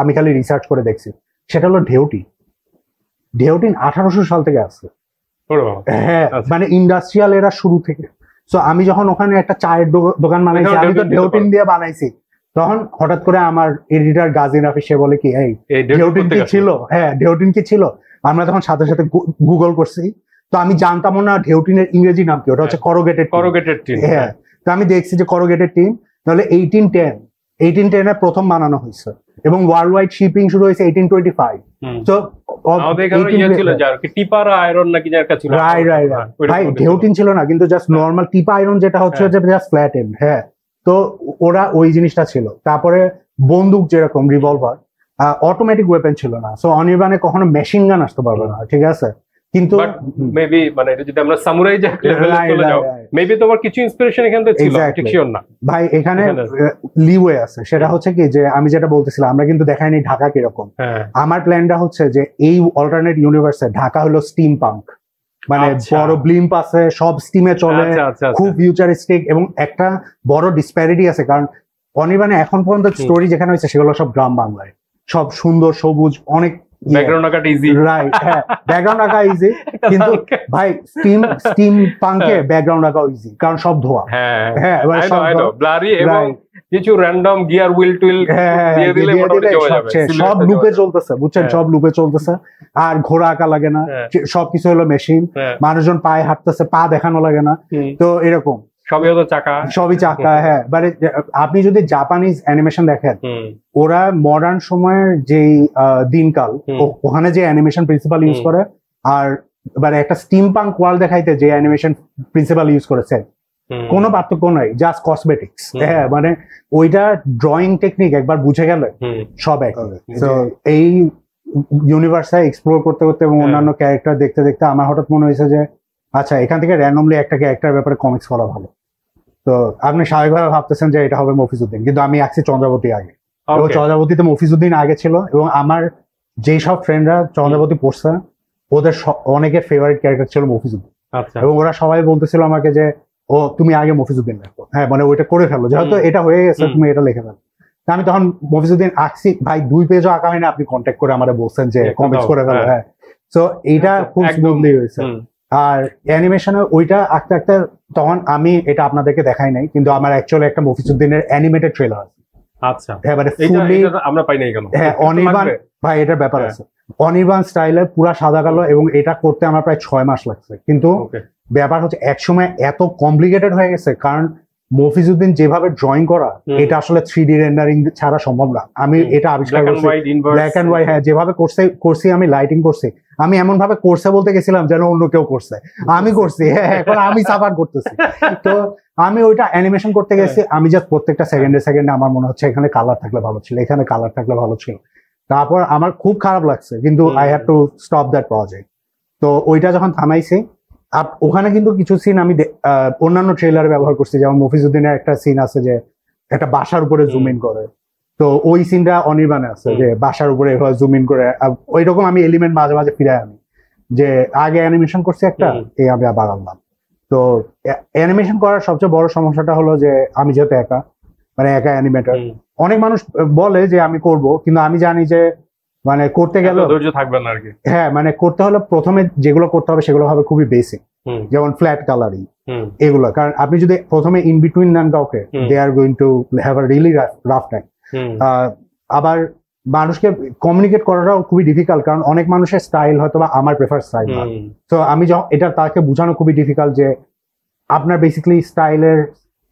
আমি খালি রিসার্চ করে দেখছি। সেটা হলো ঢেউটি 1800 সাল থেকে আছে। হ্যাঁ, মানে ইন্ডাস্ট্রিয়াল এরা শুরু থেকে। সো আমি যখন ওখানে একটা চায়ের দোকান বানাইছি, আমি তো ঢেউটিন দিয়ে বানাইছি। তখন হঠাৎ করে আমার এডিটর গাজী রাফি সে বলে কি এই ঢেউটিন কি ছিল? হ্যাঁ, ঢেউটিন কি ছিল? আমরা তখন সাথে সাথে গুগল করছি, তো আমি জানতাম না ঢেউটিনের ইংরেজি নাম কি, ওটা হচ্ছে করোগেটেড টিন। হ্যাঁ, তো আমি দেখছি যে করোগেটেড টিন তাহলে 1810 এ প্রথম বানানো হয়েছে এবং ওয়ার্ল্ড ওয়াইড শিপিং শুরু হয়েছে 1825। তো ভাই ঢেউটিন ছিল না, কিন্তু জাস্ট নর্মাল টিপা আয়রন যেটা হচ্ছে জাস্ট ফ্ল্যাট এন্ড। হ্যাঁ, তো ওরা ওই জিনিসটা ছিল। তারপরে বন্দুক যেরকম রিভলভার, অটোমেটিক ওয়েপেন ছিল না। সো অনির্বাণে কখনো মেশিন গান আসতে পারবে না, ঠিক আছে। কিন্তু মেবি মানে যদি আমরা সামুরাই লেভেলে চলে যাও, মেবি তোমার কিছু ইন্সপিরেশন এখান থেকে ছিল, ঠিক শিওর না ভাই। এখানে লিওয়ে আছে, সেটা হচ্ছে কি যে আমি যেটা বলতেছিলাম, আমরা কিন্তু দেখাইনি ঢাকা কিরকম। আমার প্ল্যানটা হচ্ছে যে এই অল্টারনেট ইউনিভার্সে ঢাকা হলো স্টিম পাঙ্ক, মানে বড় ব্লিম্প আছে, সব স্টিমে চলে, খুব ফিউচারিস্টিক এবং একটা বড় ডিসপ্যারিটি আছে। কারণ অনির্বাণে এখন পর্যন্ত স্টোরি যেখানে হয়েছে সেগুলো সব গ্রাম বাংলায়, সব সুন্দর সবুজ, অনেক ব্যাকগ্রাউন্ড আঁকাটা ইজি, রাইট। হ্যাঁ, ব্যাকগ্রাউন্ড আঁকা ইজি, কিন্তু ভাই স্টিম পাঙ্কে ব্যাকগ্রাউন্ড আঁকা ইজি, কারণ সব ধোয়া। হ্যাঁ, ব্লারি এবং কিছু র্যান্ডম গিয়ার হুইল টুইল দিয়ে দিলে মোটামুটি চলে যাবে। সব লুপে চলতেছে, বুঝছেন, সব লুপে চলতেছে। আর ঘোড়া আঁকা লাগে না, সবকিছু হলো মেশিন। মানুষজন পায়ে হাঁটতেছে, পা দেখানো লাগে না। তো এরকম সবই চাকা। হ্যাঁ, মানে আপনি যদি জাপানিজ অ্যানিমেশন দেখেন, ওরা মডার্ন সময়ের যেই দিনকাল ওখানে যে অ্যানিমেশন প্রিন্সিপাল ইউজ করে, আর মানে একটা স্টিম পাঙ্ক ওয়ার্ল্ড দেখাইতে যে অ্যানিমেশন প্রিন্সিপাল ইউজ করেছে, কোনো পার্থক্য নাই, জাস্ট কসমেটিক্স। হ্যাঁ, মানে ওইটা ড্রয়িং টেকনিক একবার বুঝে গেলে সব এক। তো এই ইউনিভার্সে এক্সপ্লোর করতে করতে এবং অন্যান্য ক্যারেক্টার দেখতে দেখতে আমার হঠাৎ মনে হয়েছে যে আচ্ছা, এখান থেকে র্যান্ডমলি একটা ক্যারেক্টার ব্যাপারে কমিক্স করা ভালো। তো আপনি স্বাভাবিকভাবে ভাবতেছেন যে এটা হবে মফিজউদ্দিন, কিন্তু আমি আঁকছি চন্দ্রাবতী আগে। এবং চন্দ্রাবতীতে মফিজউদ্দিন আগে ছিল, এবং আমার যেই সব ফ্রেন্ডরা চন্দ্রাবতী পড়ছে ওদের অনেকের ফেভারিট ক্যারেক্টার ছিল মফিজউদ্দিন। এবং ওরা সবাই বলতেছিল আমাকে যে ও তুমি আগে মফিজউদ্দিন লেখো, হ্যাঁ মানে ওইটা করে ফেলো, যেহেতু এটা হয়ে গেছে তুমি এটা লিখে ফেলো। আমি তখন মফিজউদ্দিন আঁকছি, ভাই 2 পেজও আঁকা হয় না, আপনি কন্ট্যাক্ট করে আমাদের বলছেন যে কমিক্স করে ফেলো। হ্যাঁ, তো এইটা খুব স্মুথলি হয়েছে। আর অ্যানিমেশনে ওইটা আঁকতে আঁকতে তখন আমি এটা আপনাদেরকে দেখাই নাই, কিন্তু আমার অ্যাকচুয়ালি একটা মফিজউদ্দিনের অ্যানিমেটেড ট্রেলার আছে। আচ্ছা, হ্যাঁ মানে ফুললি আমরা পাই নাই কেন? হ্যাঁ, অনির্বাণ ভাই এটার ব্যাপার আছে, অনির্বাণ স্টাইলে পুরা সাদা কালো, এবং এটা করতে আমার প্রায় 6 মাস লাগছে। কিন্তু ব্যাপার হচ্ছে একসময় এত কমপ্লিকেটেড হয়ে গেছে, কারণ মফিজউদ্দিন যেভাবে ড্রয়িং করা এটা আসলে 3D রেন্ডারিং ছাড়া সম্ভব না। আমি এটা আবিষ্কার করছি ব্ল্যাক এন্ড হোয়াইট, হ্যাঁ যেভাবে করছি আমি লাইটিং করছি, আমি এমন ভাবে করছে বলতে গেছিলাম যেন অন্য কেউ করছে, আমি করছি, হ্যাঁ এখন আমি সাফার করতেছি। তো আমি ওইটা অ্যানিমেশন করতে গেছি, আমি জাস্ট প্রত্যেকটা সেকেন্ডে আমার মনে হচ্ছে এখানে কালার থাকলে ভালো ছিল, এখানে কালার থাকলে ভালো ছিল। তারপর আমার খুব খারাপ লাগছে, কিন্তু I had to stop that project. তো ওইটা যখন থামাইছি, ওখানে কিন্তু কিছু সিন আমি অন্যান্য ট্রেলারে ব্যবহার করছি, যেমন মফিজউদ্দিনের একটা সিন আছে যে একটা বাসার উপরে জুম ইন করে, তো ওই সিনটা অনির্বাণে আছে যে বাসার উপরে এভাবে জুম ইন করে। ওই রকম আমি এলিমেন্ট মাঝে মাঝে ফিরে আনি, যে আগে অ্যানিমেশন করছি একটা, এই আমি আবার আনলাম। তো অ্যানিমেশন করার সবচেয়ে বড় সমস্যাটা হলো যে আমি যেহেতু একা অ্যানিমেটর, অনেক মানুষ বলে যে আমি করব, কিন্তু আমি জানি যে মানে করতে গেলে ধৈর্য থাকবে না আর কি। হ্যাঁ মানে করতে হলে প্রথমে যেগুলো করতে হবে সেগুলো হবে খুবই বেসিক, যেমন ফ্ল্যাট কালারিং এগুলো, কারণ আপনি যদি প্রথমে ইন বিটুইন দেন কাউকে, they are going to have a really rough time. আবার মানুষকে কমিউনিকেট করাটাও খুবই ডিফিকাল্ট, কারণ অনেক মানুষের স্টাইল হয়তো বা আমার প্রেফার স্টাইল না। তো আমি এটা তাকে বোঝানো খুবই ডিফিকাল্ট যে আপনার বেসিক্যালি স্টাইলের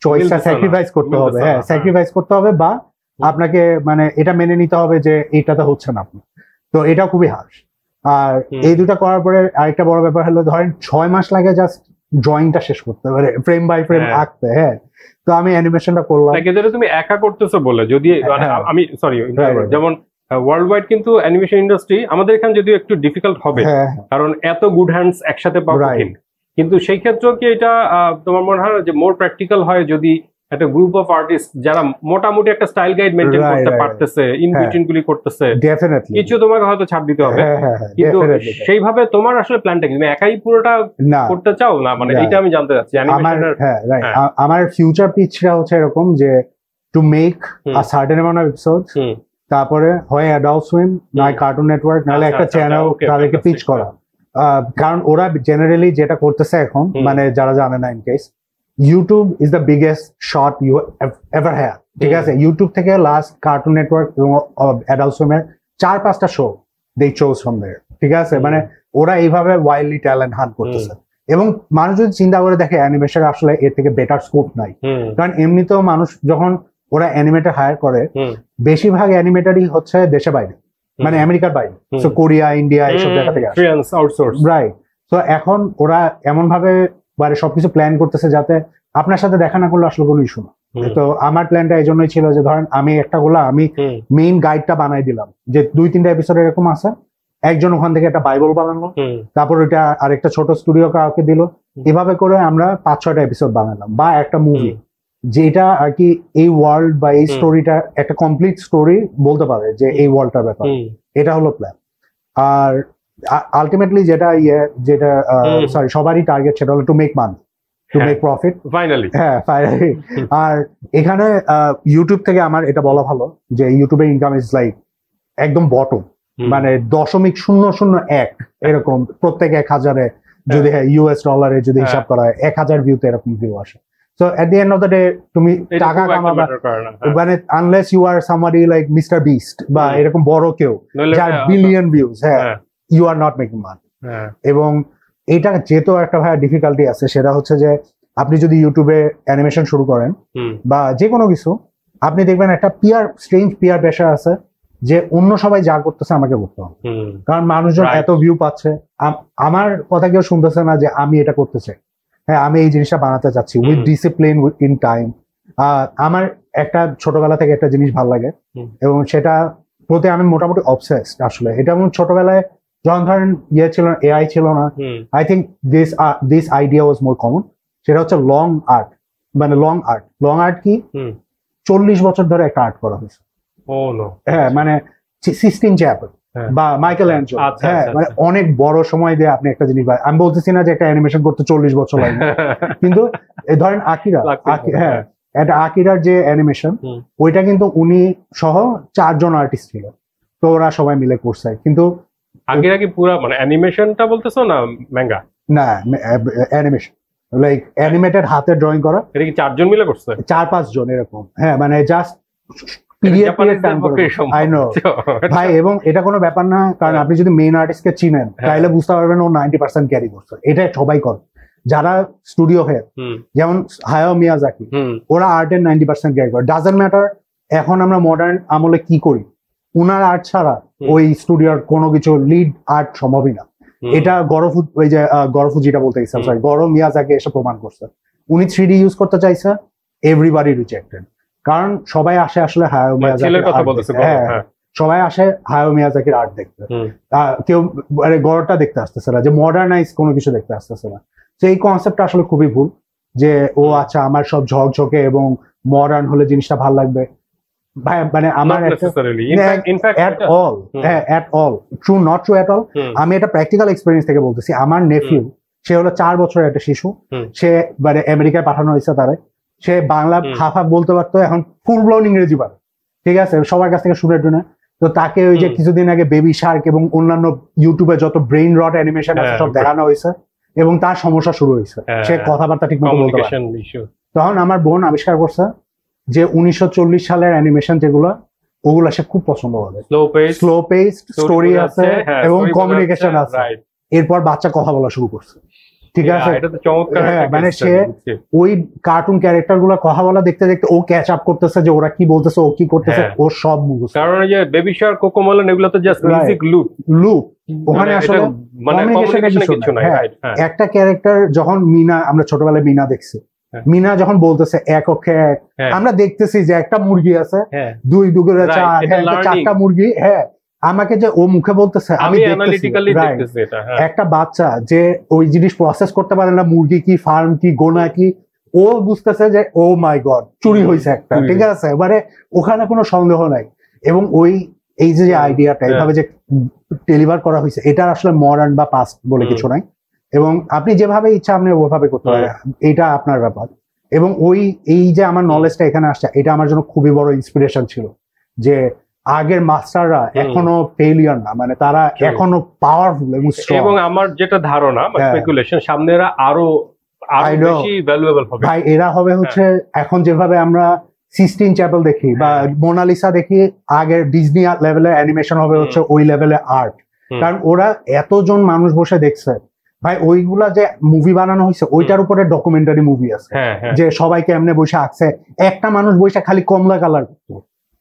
চয়েসটা স্যাক্রিফাইস করতে হবে, হ্যাঁ স্যাক্রিফাইস করতে হবে, বা আপনাকে মানে এটা মেনে নিতে হবে যে এইটাতে হচ্ছে না আপনি। তো এটা খুবই হার্শ। আর এই দুটা করার পরে আরেকটা বড় ব্যাপার হলো, ধরেন 6 মাস লাগে জাস্ট ড্রয়িংটা শেষ করতে, মানে ফ্রেম বাই ফ্রেম আঁকতে। হ্যাঁ, তো আমি অ্যানিমেশনটা করলাম। তুমি একা করতেছো বলে, যদি আমি সরি যেমন ওয়ার্ল্ড ওয়াইড কিন্তু অ্যানিমেশন ইন্ডাস্ট্রি আমাদের এখানে যদিও একটু ডিফিকাল্ট হবে, কারণ এত গুড হ্যান্ডস একসাথে পাওয়া কঠিন, কিন্তু সেই ক্ষেত্রেও কি এটা তোমার মনে হয় যে মোর প্র্যাকটিক্যাল হয় যদি একটা গ্রুপ অফ আর্টিস্ট যারা মোটামুটি একটা স্টাইল গাইড মেইনটেইন করতে পারতেছে, ইন বিটুইন গুলি করতেছে, কিছু তোমাকে হয়তো ছাড় দিতে হবে, কিন্তু সেইভাবে তোমার আসলে প্ল্যানটা কি? তুমি একাই পুরোটা করতে চাও না? মানে এটা আমি জানতে চাচ্ছি। আমার ফিউচার পিচটা হচ্ছে এরকম যে to make a certain amount of episodes, তারপরে হয় অ্যাডাল্ট সুইম, নয় কার্টুন নেটওয়ার্ক, নাহলে একটা চ্যানেল তাদেরকে পিচ করা। কারণ ওরা জেনারেলি যেটা করতেছে এখন, মানে যারা জানে না, in case YouTube is the biggest shot you ever have, ঠিক আছে? ইউটিউব থেকে লাস্ট কার্টুন নেটওয়ার্ক এবং অ্যাডাল্ট সুইমের 4-5টা show they chose from there, ঠিক আছে? মানে ওরা এইভাবে ওয়াইল্ডলি ট্যালেন্ট হান্ট করতেছে, এবং মানুষ যদি চিন্তা করে দেখে অ্যানিমেশন আসলে এর থেকে বেটার স্কোপ নাই, কারণ এমনিতেও মানুষ যখন ওরা অ্যানিমেটর হায়ার করে, বেশিরভাগ অ্যানিমেটরই হচ্ছে দেশে বাইরে, মানে আমেরিকার বাইরে, সো কোরিয়া, ইন্ডিয়া, এইসব জায়গা থেকে আসে, রাইট? তো এখন ওরা এমন ভাবে মানে সবকিছু প্ল্যান করতেছে যাতে আপনার সাথে দেখা না করলে আসলে কোনো ইস্যু না। তো আমার প্ল্যানটা এই জন্যই ছিল যে ধরেন আমি একটা গোলা আমি মেইন গাইডটা বানাই দিলাম, যে 2-3টা এপিসোড এরকম আছে, একজন ওখান থেকে একটা বাইবেল বানালো, তারপর ওইটা আরেকটা ছোট স্টুডিও কাউকে দিল, এভাবে করে আমরা 5-6টা এপিসোড বানালাম, বা একটা মুভি যেটা আর কি এই ওয়ার্ল্ড বা এই স্টোরিটা একটা কমপ্লিট স্টোরি বলতে পারে যে এই ওয়ার্ল্ডটার ব্যাপার। এটা হলো প্ল্যান। আর আলটিমেটলি যেটা সরি সবারই টার্গেট, সেটা হলো to make money, to make profit finally. হ্যাঁ, ফাইনালি। আর এখানে ইউটিউব থেকে আমার এটা বলা ভালো যে ইউটিউবের ইনকাম ইজ লাইক একদম বটম, মানে 0.001 এরকম প্রত্যেক 1000-এ, যদি হ্যাঁ ইউএস ডলারে যদি হিসাব করা হয় 1000 ভিউতে এরকম ভিউ আসে। So at the end of the day তুমি টাকা কামাবা, মানে unless you are somebody like Mister Beast বা এরকম বড় কেউ যার বিলিয়ন ভিউজ, হ্যাঁ you are not making money. এবং এটা যেহেতু একটা ভাই ডিফিকাল্টি আছে, সেটা হচ্ছে যে আপনি যদি ইউটিউবে অ্যানিমেশন শুরু করেন বা যে কোনো কিছু, আপনি দেখবেন একটা স্ট্রেঞ্জ পিয়ার প্রেশার আছে যে অন্য সবাই যা করতেছে আমাকে করতে হবে, কারণ মানুষজন এত ভিউ পাচ্ছে, আমার কথা কেউ শুনতেছে না যে আমি এটা করতে চাই, হ্যাঁ আমি এই জিনিসটা বানাতে চাচ্ছি উইথ ডিসিপ্লিন, ইন টাইম। আমার একটা ছোটবেলা থেকে একটা জিনিস ভালো লাগে, এবং সেটা প্রতি আমি মোটামুটি অবসেসড আসলে। এটা আমার ছোটবেলায় যখন ধরেন ছিল না, এআই ছিল না, I think this idea was more common. সেটা হচ্ছে লং আর্ট, মানে লং আর্ট কি 40 বছর ধরে একটা আর্ট করা হয়েছে, হ্যাঁ মানে সিস্টিন চ্যাপেল বা মাইকেল অ্যাঞ্জেলো, হ্যাঁ মানে অনেক বড় সময় দিয়ে আপনি একটা জিনিস, আমি বলতেছি না যে একটা অ্যানিমেশন করতে 40 বছর লাগে, কিন্তু ধরেন আকিরা, হ্যাঁ একটা আকিরার যে অ্যানিমেশন, ওইটা কিন্তু উনি সহ 4 জন আর্টিস্ট ছিল, তো ওরা সবাই মিলে করছে। কিন্তু আকিরা কি পুরো মানে অ্যানিমেশনটা বলতেছো না ম্যাঙ্গা? না, অ্যানিমেশন লাইক অ্যানিমেটেড হাতে ড্রয়িং করা। এটা কি 4 জন মিলে করছে? 4-5 জন এরকম, হ্যাঁ মানে জাস্ট ভাই। এবং এটা কোনো ব্যাপার না, কারণ আপনি যদি মেইন আর্টিস্টকে চিনেন তাহলে বুঝতে পারবেন ও 90% ক্যারি করছে। এটা সবাই করে যারা স্টুডিও হেড, যেমন হায়াও মিয়াজাকি, ওরা আর্টের 90% ক্যারি করে। ডাজন্ট ম্যাটার এখন আমরা মডার্ন আমলে কি করি, উনার আর্ট ছাড়া ওই স্টুডিওর কোনো কিছু লিড আর্ট সম্ভবই না। এটা ওই যে গরফুজিটা বলতে গেছিলাম, সরি, মিয়াজাকি এসে প্রমাণ করছে। উনি 3D ইউজ করতে চাইছে, এভরিবডি রিজেক্টেড, কারণ সবাই আসে আসলে হায়াও মিয়াজাকির কথা বলতেছে, হ্যাঁ সবাই আসে হায়াও মিয়াজাকির আর্ট দেখতে, কেউ গড়টা দেখতে আসতেছে না, যে মডার্নাইজ কোনো কিছু দেখতে আসতেছে না। তো এই কনসেপ্টটা আসলে খুবই ভুল, যে ও আচ্ছা আমার সব ঝকঝকে এবং মডার্ন হলে জিনিসটা ভালো লাগবে। ভাই মানে আমার আমি এটা প্র্যাকটিক্যাল এক্সপেরিয়েন্স থেকে বলতেছি। আমার নেফিউ, সে হলো 4 বছরের একটা শিশু, সে মানে আমেরিকায় পাঠানো হয়েছে তারে, সে বাংলা হাফ হাফ বলতে পারতো, এখন ফুল ব্লাউন ইংরেজি পারে, ঠিক আছে, সবার কাছ থেকে শুনে টুনে। তো তাকে ওই যে কিছুদিন আগে বেবি শার্ক এবং অন্যান্য ইউটিউবে যত ব্রেইন রট অ্যানিমেশন আছে সব দেখানো হয়েছে, এবং তার সমস্যা শুরু হয়েছে, সে কথাবার্তা ঠিক মতো বলতে পারে। তখন আমার বোন আবিষ্কার করছে যে 1940 সালের অ্যানিমেশন যেগুলো, ওগুলা সে খুব পছন্দ করে, স্লো পেসড স্টোরি আছে এবং কমিউনিকেশন আছে। এরপর বাচ্চা কথা বলা শুরু করছে, ঠিক আছে, মানে সে ওই কার্টুন ক্যারেক্টার গুলো কথা বলা দেখতে দেখতে ও ক্যাচ আপ করতেছে যে ওরা কি বলতেছে, ও কি করতেছে, ও সব মুখস্থ। কারণ এই যে বেবি শার্ক, কোকোমেলন, এগুলো তো জাস্ট মিউজিক লুপ, ওখানে আসলে কমিউনিকেশন কিছু নাই। একটা ক্যারেক্টার যখন মিনা, আমরা ছোটবেলায় মিনা দেখছি, মিনা যখন বলতেছে এক অক্ষে এক, আমরা দেখতেছি যে একটা মুরগি আছে, 2 2 4, 4টা মুরগি, হ্যাঁ আমাকে যে ও মুখে বলতেছে, আমি দেখতেছি। একটা বাচ্চা যে ওই জিনিস প্রসেস করতে পারে না, মুরগি কি, ফার্ম কি, গোনা কি, ও বুঝতেছে যে ও মাই গড চুরি হয়েছে একটা, ঠিক আছে, মানে ওখানে কোনো সন্দেহ নাই। এবং ওই এই যে আইডিয়াটা এইভাবে যে ডেলিভার করা হয়েছে, এটা আসলে মডার্ন বা পাস্ট বলে কিছু নাই, এবং আপনি যেভাবে ইচ্ছা আপনি ওভাবে করতে পারেন, এটা আপনার ব্যাপার। এবং এই যে আমার নলেজটা এখানে আসছে, এটা আমার জন্য খুবই বড় ইন্সপিরেশন ছিল, যে আগের মাস্টাররা এখনো ফেলিয়ার না, মানে তারা এখনো পাওয়ারফুল এবং স্ট্রং। এবং আমার যেটা ধারণা, স্পেকুলেশন, সামনে এরা আরো বেশি ভ্যালুয়েবল হবে। ভাই এরা হবে হচ্ছে এখন যেভাবে আমরা সিস্টিন চ্যাপেল দেখি বা মোনালিসা দেখি, আগের ডিজনি লেভেলের অ্যানিমেশন হবে হচ্ছে ওই লেভেলের আর্ট, কারণ ওরা এতজন মানুষ বসে দেখছে। ভাই ওইগুলা যে মুভি বানানো হয়েছে, ওইটার উপরে ডকুমেন্টারি মুভি আছে, যে সবাইকে এমনি বসে আঁকছে, একটা মানুষ বসে খালি কমলা কালার করতো,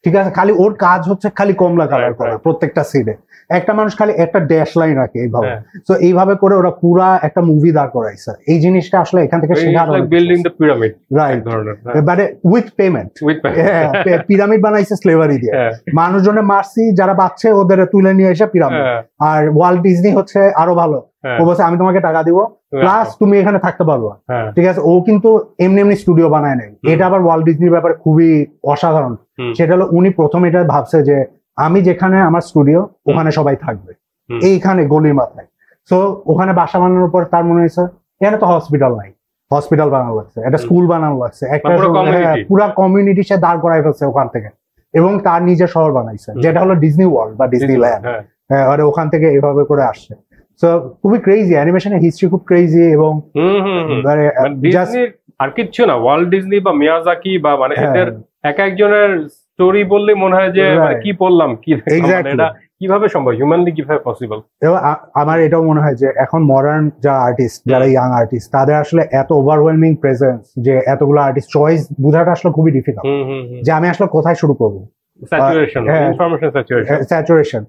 ঠিক আছে, খালি ওর কাজ হচ্ছে খালি কমলা কালার করা প্রত্যেকটা সিনে, একটা মানুষ খালি একটা ড্যাশ লাইন রাখে এইভাবে। তো এইভাবে করে ওরা পুরা একটা মুভি দাঁড় করাইছে। এই জিনিসটা আসলে এখান থেকে শেখা, বিল্ডিং দ্য পিরামিড, রাইট, মানে উইথ পেমেন্ট। পিরামিড বানাইছে স্লেভারি দিয়ে, মানুষজনে মারছি যারা বাঁচছে ওদের তুলে নিয়ে এসে পিরামিড। আর ওয়াল্ট ডিজনি হচ্ছে আরো ভালো, ও বলছে আমি তোমাকে টাকা দিব প্লাস তুমি এখানে থাকতে পারবো, ঠিক আছে। ও কিন্তু এমনি এমনি স্টুডিও বানায় নাই, এটা আবার ওয়াল্ট ডিজনির ব্যাপারে খুবই অসাধারণ। সেটা হলো উনি প্রথম এটা ভাবছে যে আমি যেখানে আমার স্টুডিও, ওখানে সবাই থাকবে, এইখানে গলির মাথায়। তো ওখানে বাসা বানানোর পর তার মনে হয়েছে এখানে তো হসপিটাল নাই, হসপিটাল বানানো লাগছে, একটা স্কুল বানানো লাগছে, একটা পুরা কমিউনিটি সে দাঁড় করাই ফেলছে ওখান থেকে, এবং তার নিজের শহর বানাইছে যেটা হলো ডিজনি ওয়ার্ল্ড বা ডিজনি ল্যান্ড। আর ওখান থেকে এইভাবে করে আসছে। সো খুবই ক্রেজি, অ্যানিমেশনের হিস্ট্রি খুব ক্রেজি। এবং আর কিচ্ছু না, ওয়াল্ট ডিজনি বা মিয়াজাকি বা মানে এদের এক একজনের স্টোরি বললে মনে হয় যে কি বললাম, কি এটা কিভাবে সম্ভব, হিউম্যানলি কিভাবে পসিবল। আমার এটাও মনে হয় যে এখন মডার্ন যারা আর্টিস্ট, যারা ইয়াং আর্টিস্ট, তাদের আসলে এত ওভারওয়েলমিং প্রেজেন্স, যে এতগুলো আর্টিস্ট চয়েস বোঝাটা আসলে খুবই ডিফিকাল্ট, যে আমি আসলে কোথায় শুরু করবো। স্যাচুরেশন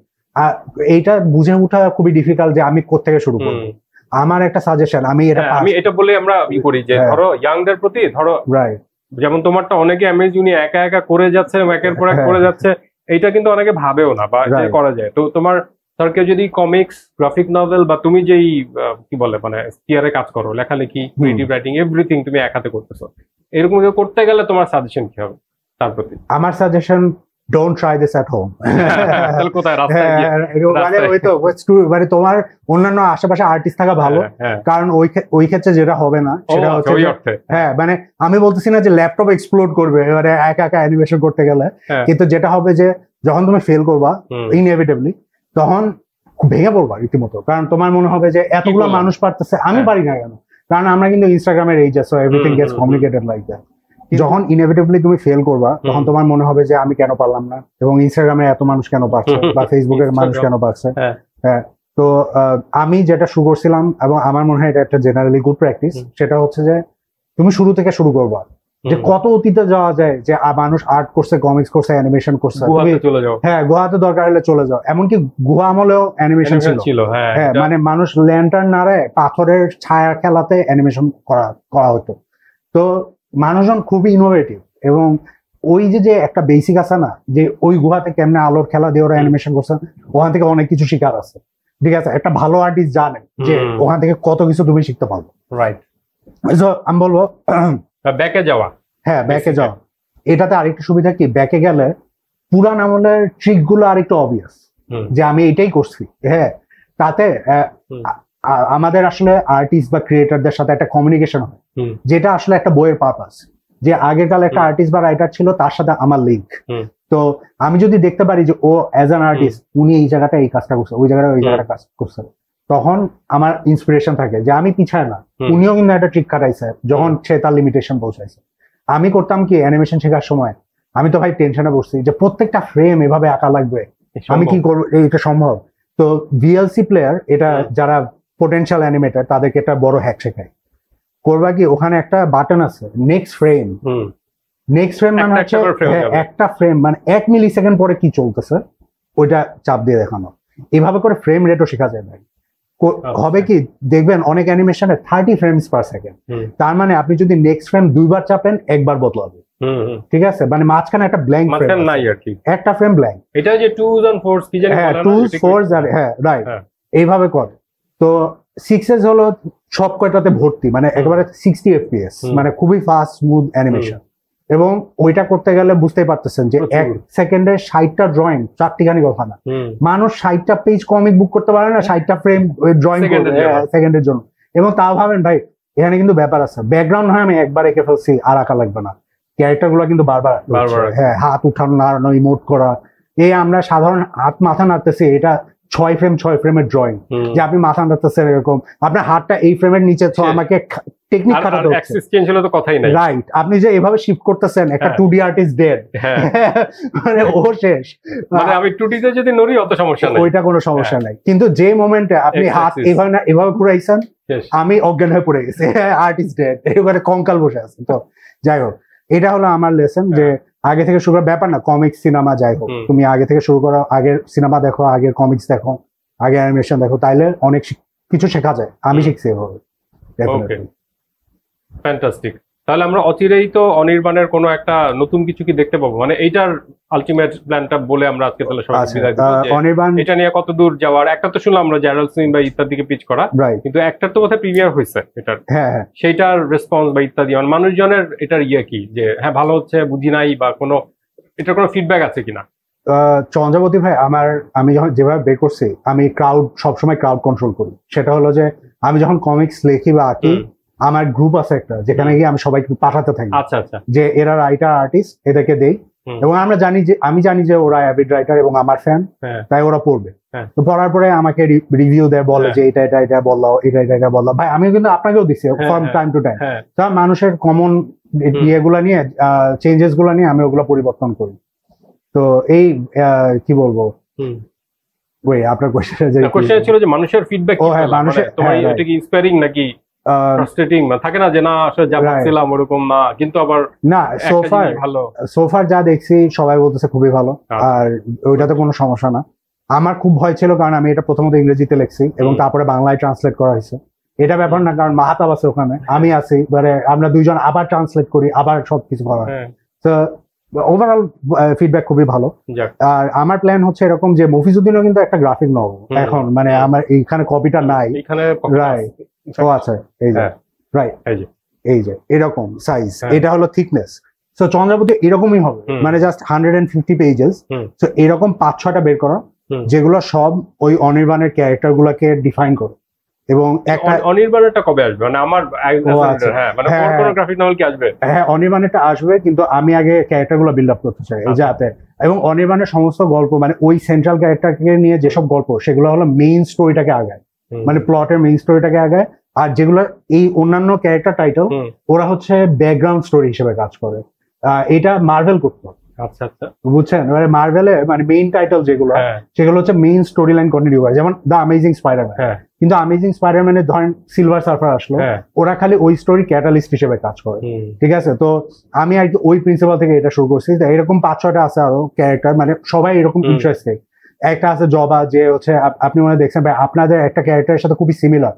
এইটা বুঝে ওঠা খুবই ডিফিকাল্ট, যে আমি কোত্থেকে শুরু করবো। আমার একটা সাজেশন, আমি এটা বলে আমরা করি যে ধরো ইয়াংদের প্রতি, ধরো যেমন তোমারটা অনেকে উনি একা একা করে যাচ্ছে, একের পর এক করে যাচ্ছে, এইটা কিন্তু অনেকে ভাবেও না বা করা যায়। তো তোমার ধর কেউ যদি কমিক্স, গ্রাফিক নভেল বা তুমি যেই কি বলে মানে থিয়ারে কাজ করো, লেখালেখি, ক্রিয়েটিভ রাইটিং, এভরিথিং তুমি এক হাতে করতেছো, এরকম কেউ করতে গেলে তোমার সাজেশন কি হবে তার প্রতি? আমার suggestion don't try this at home. মানে তোমার অন্যান্য আশেপাশে আর্টিস্ট থাকা ভালো, কারণ ওই ক্ষেত্রে যেটা হবে না সেটা হচ্ছে হ্যাঁ মানে আমি বলতেছি না যে ল্যাপটপ এক্সপ্লোড করবে এবারে একা একা অ্যানিমেশন করতে গেলে, কিন্তু যেটা হবে যে যখন তুমি ফেল করবা ইনএভিটেবলি তখন ভেঙে পড়বা রীতিমতো, কারণ তোমার মনে হবে যে এতগুলো মানুষ পারতেছে আমি পারি না কেন, কারণ আমরা কিন্তু ইনস্টাগ্রামের এই যে everything gets complicated like that. যখন ইনএভিটেবলি তুমি ফেল করবা তখন তোমার মনে হবে যে আমি কেন পারলাম না, এবং ইনস্টাগ্রামে এত মানুষ কেন পারছে বা ফেসবুকের মানুষ কেন পারছে। হ্যাঁ, তো আমি যেটা শুরু করছিলাম এবং আমার মনে হয় এটা একটা জেনারেলি গুড প্র্যাকটিস, সেটা হচ্ছে যে তুমি শুরু থেকে শুরু করবা, যে কত অতীতে যাওয়া যায়, যে মানুষ আর্ট করছে, কমিক্স করছে, অ্যানিমেশন করছে, হ্যাঁ গুহাতে দরকার হলে চলে যাও, এমনকি গুহা আমলেও অ্যানিমেশন ছিল। হ্যাঁ মানে মানুষ ল্যান্টার্ন নাড়ায় পাথরের ছায়া খেলাতে অ্যানিমেশন করা হতো। তো মানুষজন খুবই ইনোভেটিভ, এবং ওই যে একটা বেসিক আছে না যে ওই গুহাতে কেমনে আলোর খেলা দিয়ে ওরা অ্যানিমেশন করছে, ওখান থেকে অনেক কিছু শিকার আছে। ঠিক আছে, একটা ভালো আর্টিস্ট জানে যে ওখান থেকে কত কিছু তুমি শিখতে পারবো। রাইট, আমি বলবো ব্যাকে যাওয়া। হ্যাঁ ব্যাকে যাওয়া, এটাতে আরেকটা সুবিধা কি, ব্যাকে গেলে পুরান আমলের ট্রিক গুলো আরেকটু অবভিয়াস যে আমি এটাই করছি। হ্যাঁ, তাতে আমাদের আসলে আর্টিস্ট বা ক্রিয়েটরদের সাথে একটা কমিউনিকেশন হয়, যেটা আসলে একটা বইয়ের পারপাস, যে আগেকাল একটা আর্টিস্ট বা রাইটার ছিল তার সাথে আমার লিঙ্ক। তো আমি যদি দেখতে পারি যে ও অ্যাজ অ্যান আর্টিস্ট উনি এই জায়গাটা এই কাজটা করছে, ওই জায়গাটা ওই জায়গাটা কাজ করছে, তখন আমার ইন্সপিরেশন থাকে যে আমি পিছায় না, উনিও কিন্তু একটা ট্রিক খাটাইছে যখন সে তার লিমিটেশন পৌঁছাইছে। আমি করতাম কি অ্যানিমেশন শেখার সময়, আমি তো ভাই টেনশনে বসছি যে প্রত্যেকটা ফ্রেম এভাবে আঁকা লাগবে, আমি কি করবো, এটা সম্ভব? তো ভিএলসি প্লেয়ার, এটা যারা পোটেনশিয়াল অ্যানিমেটর তাদেরকে একটা বড় হ্যাক শেখায়। করবা কি, ওখানে একটা বাটন আছে নেক্সট ফ্রেম। নেক্সট ফ্রেম মানে হচ্ছে একটা ফ্রেম মানে 1 মিলি সেকেন্ড পরে কি চলতেছে ওইটা চাপ দিয়ে দেখানো। এভাবে করে ফ্রেম রেটও শেখা যায় ভাই। হবে কি দেখবেন অনেক অ্যানিমেশনে 30 ফ্রেমস পার সেকেন্ড, তার মানে আপনি যদি নেক্সট ফ্রেম 2 বার চাপেন একবার বদলাবে। ঠিক আছে, মানে মাঝখানে একটা ব্ল্যাঙ্ক ফ্রেম নাই আর কি, একটা ফ্রেম ব্ল্যাঙ্ক। এটা যে 2s and 4s কি জানি, হ্যাঁ 2s 4s আর হ্যাঁ রাইট এইভাবে করে। তো 6s হলো সব কয়টাতে ভর্তি, মানে একেবারে 60 fps, মানে খুবই ফাস্ট স্মুথ অ্যানিমেশন। এবং ওইটা করতে গেলে বুঝতেই পারতেছেন যে 1 সেকেন্ডে 60টা ড্রয়িং, চারটিখানি কথা না, মানুষ 60টা পেজ কমিক বুক করতে পারে না 60টা ফ্রেম ড্রয়িং সেকেন্ডের জন্য। এবং তাও ভাবেন ভাই এখানে কিন্তু ব্যাপার আছে, ব্যাকগ্রাউন্ড হয় আমি একবার এঁকে ফেলছি আর আঁকা লাগবে না, ক্যারেক্টার গুলো কিন্তু বারবার হ্যাঁ হাত উঠানো নাড়ানো ইমোট করা, এই আমরা সাধারণ হাত মাথা নাড়তেছি, এটা 6 ফ্রেমের ড্রয়িং, যে আপনি মাথা নাড়তেছেন এরকম, আপনার হাতটা এই ফ্রেমের নিচে, তো আমাকে টেকনিক খাটাতে হচ্ছে, অ্যাক্সিস চেঞ্জ হলে তো কথাই নাই। রাইট, আপনি যে এভাবে শিফট করতেছেন একটা 2D আর্টিস্ট ডেড, মানে ও শেষ, মানে আমি 2D তে যদি নড়ি অত সমস্যা নাই, ওইটা কোনো সমস্যা নাই, কিন্তু যে মোমেন্টে আপনি হাত এভাবে ঘুরাইছেন আমি অজ্ঞান হয়ে পড়ে গেছি, আর্টিস্ট ডেড, এবারে কঙ্কাল বসে আছে। তো যাই হোক, এটা হলো আমার লেসন, যে আগে থেকে শুরু করার ব্যাপার না, কমিক্স সিনেমা যাই হোক, তুমি আগে থেকে শুরু করো, আগের সিনেমা দেখো, আগের কমিক্স দেখো, আগে অ্যানিমেশন দেখো, তাইলে অনেক কিছু শেখা যায়। আমি শিখছি এভাবে। ফ্যান্টাস্টিক। তাহলে আমরা অচিরেই তো অনির্বাণের কোনো একটা নতুন কিছু কি দেখতে পাবো, মানে এইটার আলটিমেট প্ল্যানটা বলে আমরা আজকে তাহলে সবাই বিদায় দেব। অনির্বাণ এটা নিয়ে কত দূর যাওয়ার, একটা তো শুনলাম আমরা জেরাল্ড সিং বা ইত্যাদিকে পিচ করা, কিন্তু একটার তো বোধহয় প্রিমিয়ার হয়েছে এটার, হ্যাঁ সেইটার রেসপন্স বা ইত্যাদি, মানে মানুষজনের এটার ইয়ে কি, যে হ্যাঁ ভালো হচ্ছে বুঝি নাই, বা কোনো এটার কোনো ফিডব্যাক আছে কিনা? চন্দ্রাবতী ভাই, আমি যখন যেভাবে বের করছি, আমি সবসময় ক্রাউড কন্ট্রোল করি। সেটা হলো যে আমি যখন কমিক্স লেখি বা আঁকি, আমার গ্রুপ আছে একটা, যেখানে গিয়ে আমি সবাইকে পাঠাতে থাকি যে এরা রাইটার আর্টিস্ট, এদেরকে দেই, এবং আমি জানি যে ওরা অ্যাভিড রাইটার এবং আমার ফ্যান, তাই ওরা পড়বে। তো পড়ার পরে আমাকে রিভিউ দেয়, বলে যে এটা বললাম, এটা বললাম। ভাই আমি কিন্তু আপনাকেও দিচ্ছি ফ্রম টাইম টু টাইম, তা মানুষের কমন ইয়েগুলা নিয়ে, চেঞ্জেস গুলা নিয়ে আমি ওগুলো পরিবর্তন করি। তো এই কি বলবো, ওই আপনার কোশ্চেন ছিল যে মানুষের ফিডব্যাক, তোমার এটা কি ইন্সপায়ারিং নাকি ফ্রাস্ট্রেটিং, থাকে না যে না আসলে যা ভাবছিলাম ওরকম না, কিন্তু আবার না, সোফার যা দেখছি সবাই বলতেছে খুবই ভালো, আর ওইটাতে কোনো সমস্যা না। আমার খুব ভয় ছিল, কারণ আমি এটা প্রথমত ইংরেজিতে লিখছি এবং তারপরে বাংলায় ট্রান্সলেট করা হয়েছে। এটা ব্যাপার না, কারণ মাহাতাব আছে ওখানে, আমি আছি, আমরা দুইজন আবার ট্রান্সলেট করি, আবার সবকিছু করা। তো ওভারঅল ফিডব্যাক খুবই ভালো। আর আমার প্ল্যান হচ্ছে এরকম যে মফিজউদ্দিনও কিন্তু একটা গ্রাফিক নভেল এখন, মানে আমার এইখানে কপিটা নাই, রাইট, ও আচ্ছা এই যে রাইট, এই যে এরকম সাইজ, এটা হলো থিকনেস। সো চন্দ্রাবতী এরকমই হবে, মানে জাস্ট 150 পেজেস। সো এরকম 5-6টা বের করো যেগুলো সব ওই অনির্বাণের ক্যারেক্টার গুলাকে ডিফাইন করে। এবং একটা অনির্বাণেরটা কবে আসবে? মানে আমার হ্যাঁ মানে কোন গ্রাফিক নভেল কি আসবে? হ্যাঁ অনির্বাণেরটা আসবে, কিন্তু আমি আগে ক্যারেক্টার গুলো বিল্ড আপ করতে চাই যাতে, এবং অনির্বাণের সমস্ত গল্প মানে ওই সেন্ট্রাল ক্যারেক্টারকে নিয়ে যেসব গল্প সেগুলো হলো মেইন স্টোরিটাকে আগায়, মানে প্লটের মেইন স্টোরিটাকে আগায়। আর যেগুলো এই অন্যান্য ক্যারেক্টার টাইটেল ওরা হচ্ছে ব্যাকগ্রাউন্ড স্টোরি হিসেবে কাজ করে। এটা মার্ভেল করতো। আচ্ছা আচ্ছা, বুঝছেন? মানে মার্ভেলে মানে মেইন টাইটেল যেগুলো সেগুলো হচ্ছে মেইন স্টোরি লাইন কন্টিনিউ করে, যেমন দ্য অ্যামেজিং স্পাইডারম্যান। কিন্তু অ্যামেজিং স্পাইডারম্যানের ধরেন সিলভার সার্ফার আসলো, ওরা খালি ওই স্টোরি ক্যাটালিস্ট হিসেবে কাজ করে, ঠিক আছে? তো আমি আর কি ওই প্রিন্সিপাল থেকে এটা শুরু করছি। এরকম 5-6টা আছে আরো ক্যারেক্টার, মানে সবাই এরকম ইন্টারেস্টিং। একটা আছে জবা, যে হচ্ছে আপনি মনে দেখছেন ভাই আপনাদের একটা ক্যারেক্টারের সাথে খুবই সিমিলার,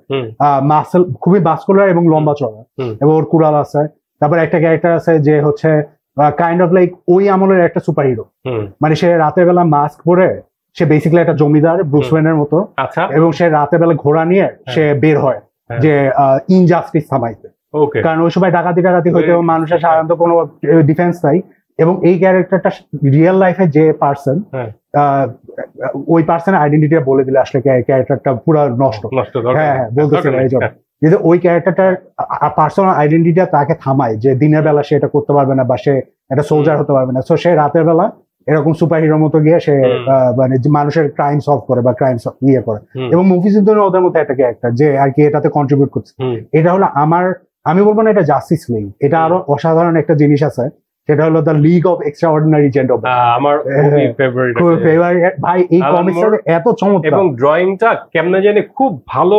মাসেল খুবই বাস্কুলার এবং লম্বা চড়া, এবং ওর কুড়াল আছে। তারপর একটা ক্যারেক্টার আছে যে হচ্ছে কাইন্ড অফ লাইক ওই আমলের একটা সুপার হিরো, মানে সে রাতের বেলা মাস্ক পরে, সে বেসিক্যালি একটা জমিদার ব্রুস ওয়েনের মতো, এবং সে রাতের বেলা ঘোড়া নিয়ে সে বের হয় যে ইনজাস্টিস থামাইতে, কারণ ওই সময় ডাকাতি হইতে মানুষের সাধারণত কোনো ডিফেন্স নাই। এবং এই ক্যারেক্টারটা রিয়েল লাইফে যে পার্সন, ওই পার্সনের আইডেন্টিটিটা বলে দিলে আসলে ক্যারেক্টারটা পুরো নষ্ট। হ্যাঁ বলতেছিল এই জন্য, কিন্তু ওই ক্যারেক্টারটার পার্সোনাল আইডেন্টিটিটা তাকে থামায় যে দিনের বেলা সে এটা করতে পারবে না, বা সে একটা সোলজার হতে পারবে না। সো সে রাতের বেলা এরকম সুপার হিরোর মতো গিয়ে সে মানে মানুষের ক্রাইম সলভ করে বা ক্রাইম ইয়ে করে। এবং মুভিজ ওদের মধ্যে একটা ক্যারেক্টার যে আর কি এটাতে কন্ট্রিবিউট করছে। এটা হলো আমি বলবো না এটা জাস্টিস লিগ, এটা আরো অসাধারণ একটা জিনিস আছে, সেটা হলো the league of extraordinary gentleman. আমার খুবই ফেভারিট ভাই, এই কমিক্সটা এত চমৎকার, এবং ড্রয়িংটা কেমনে জানি খুব ভালো,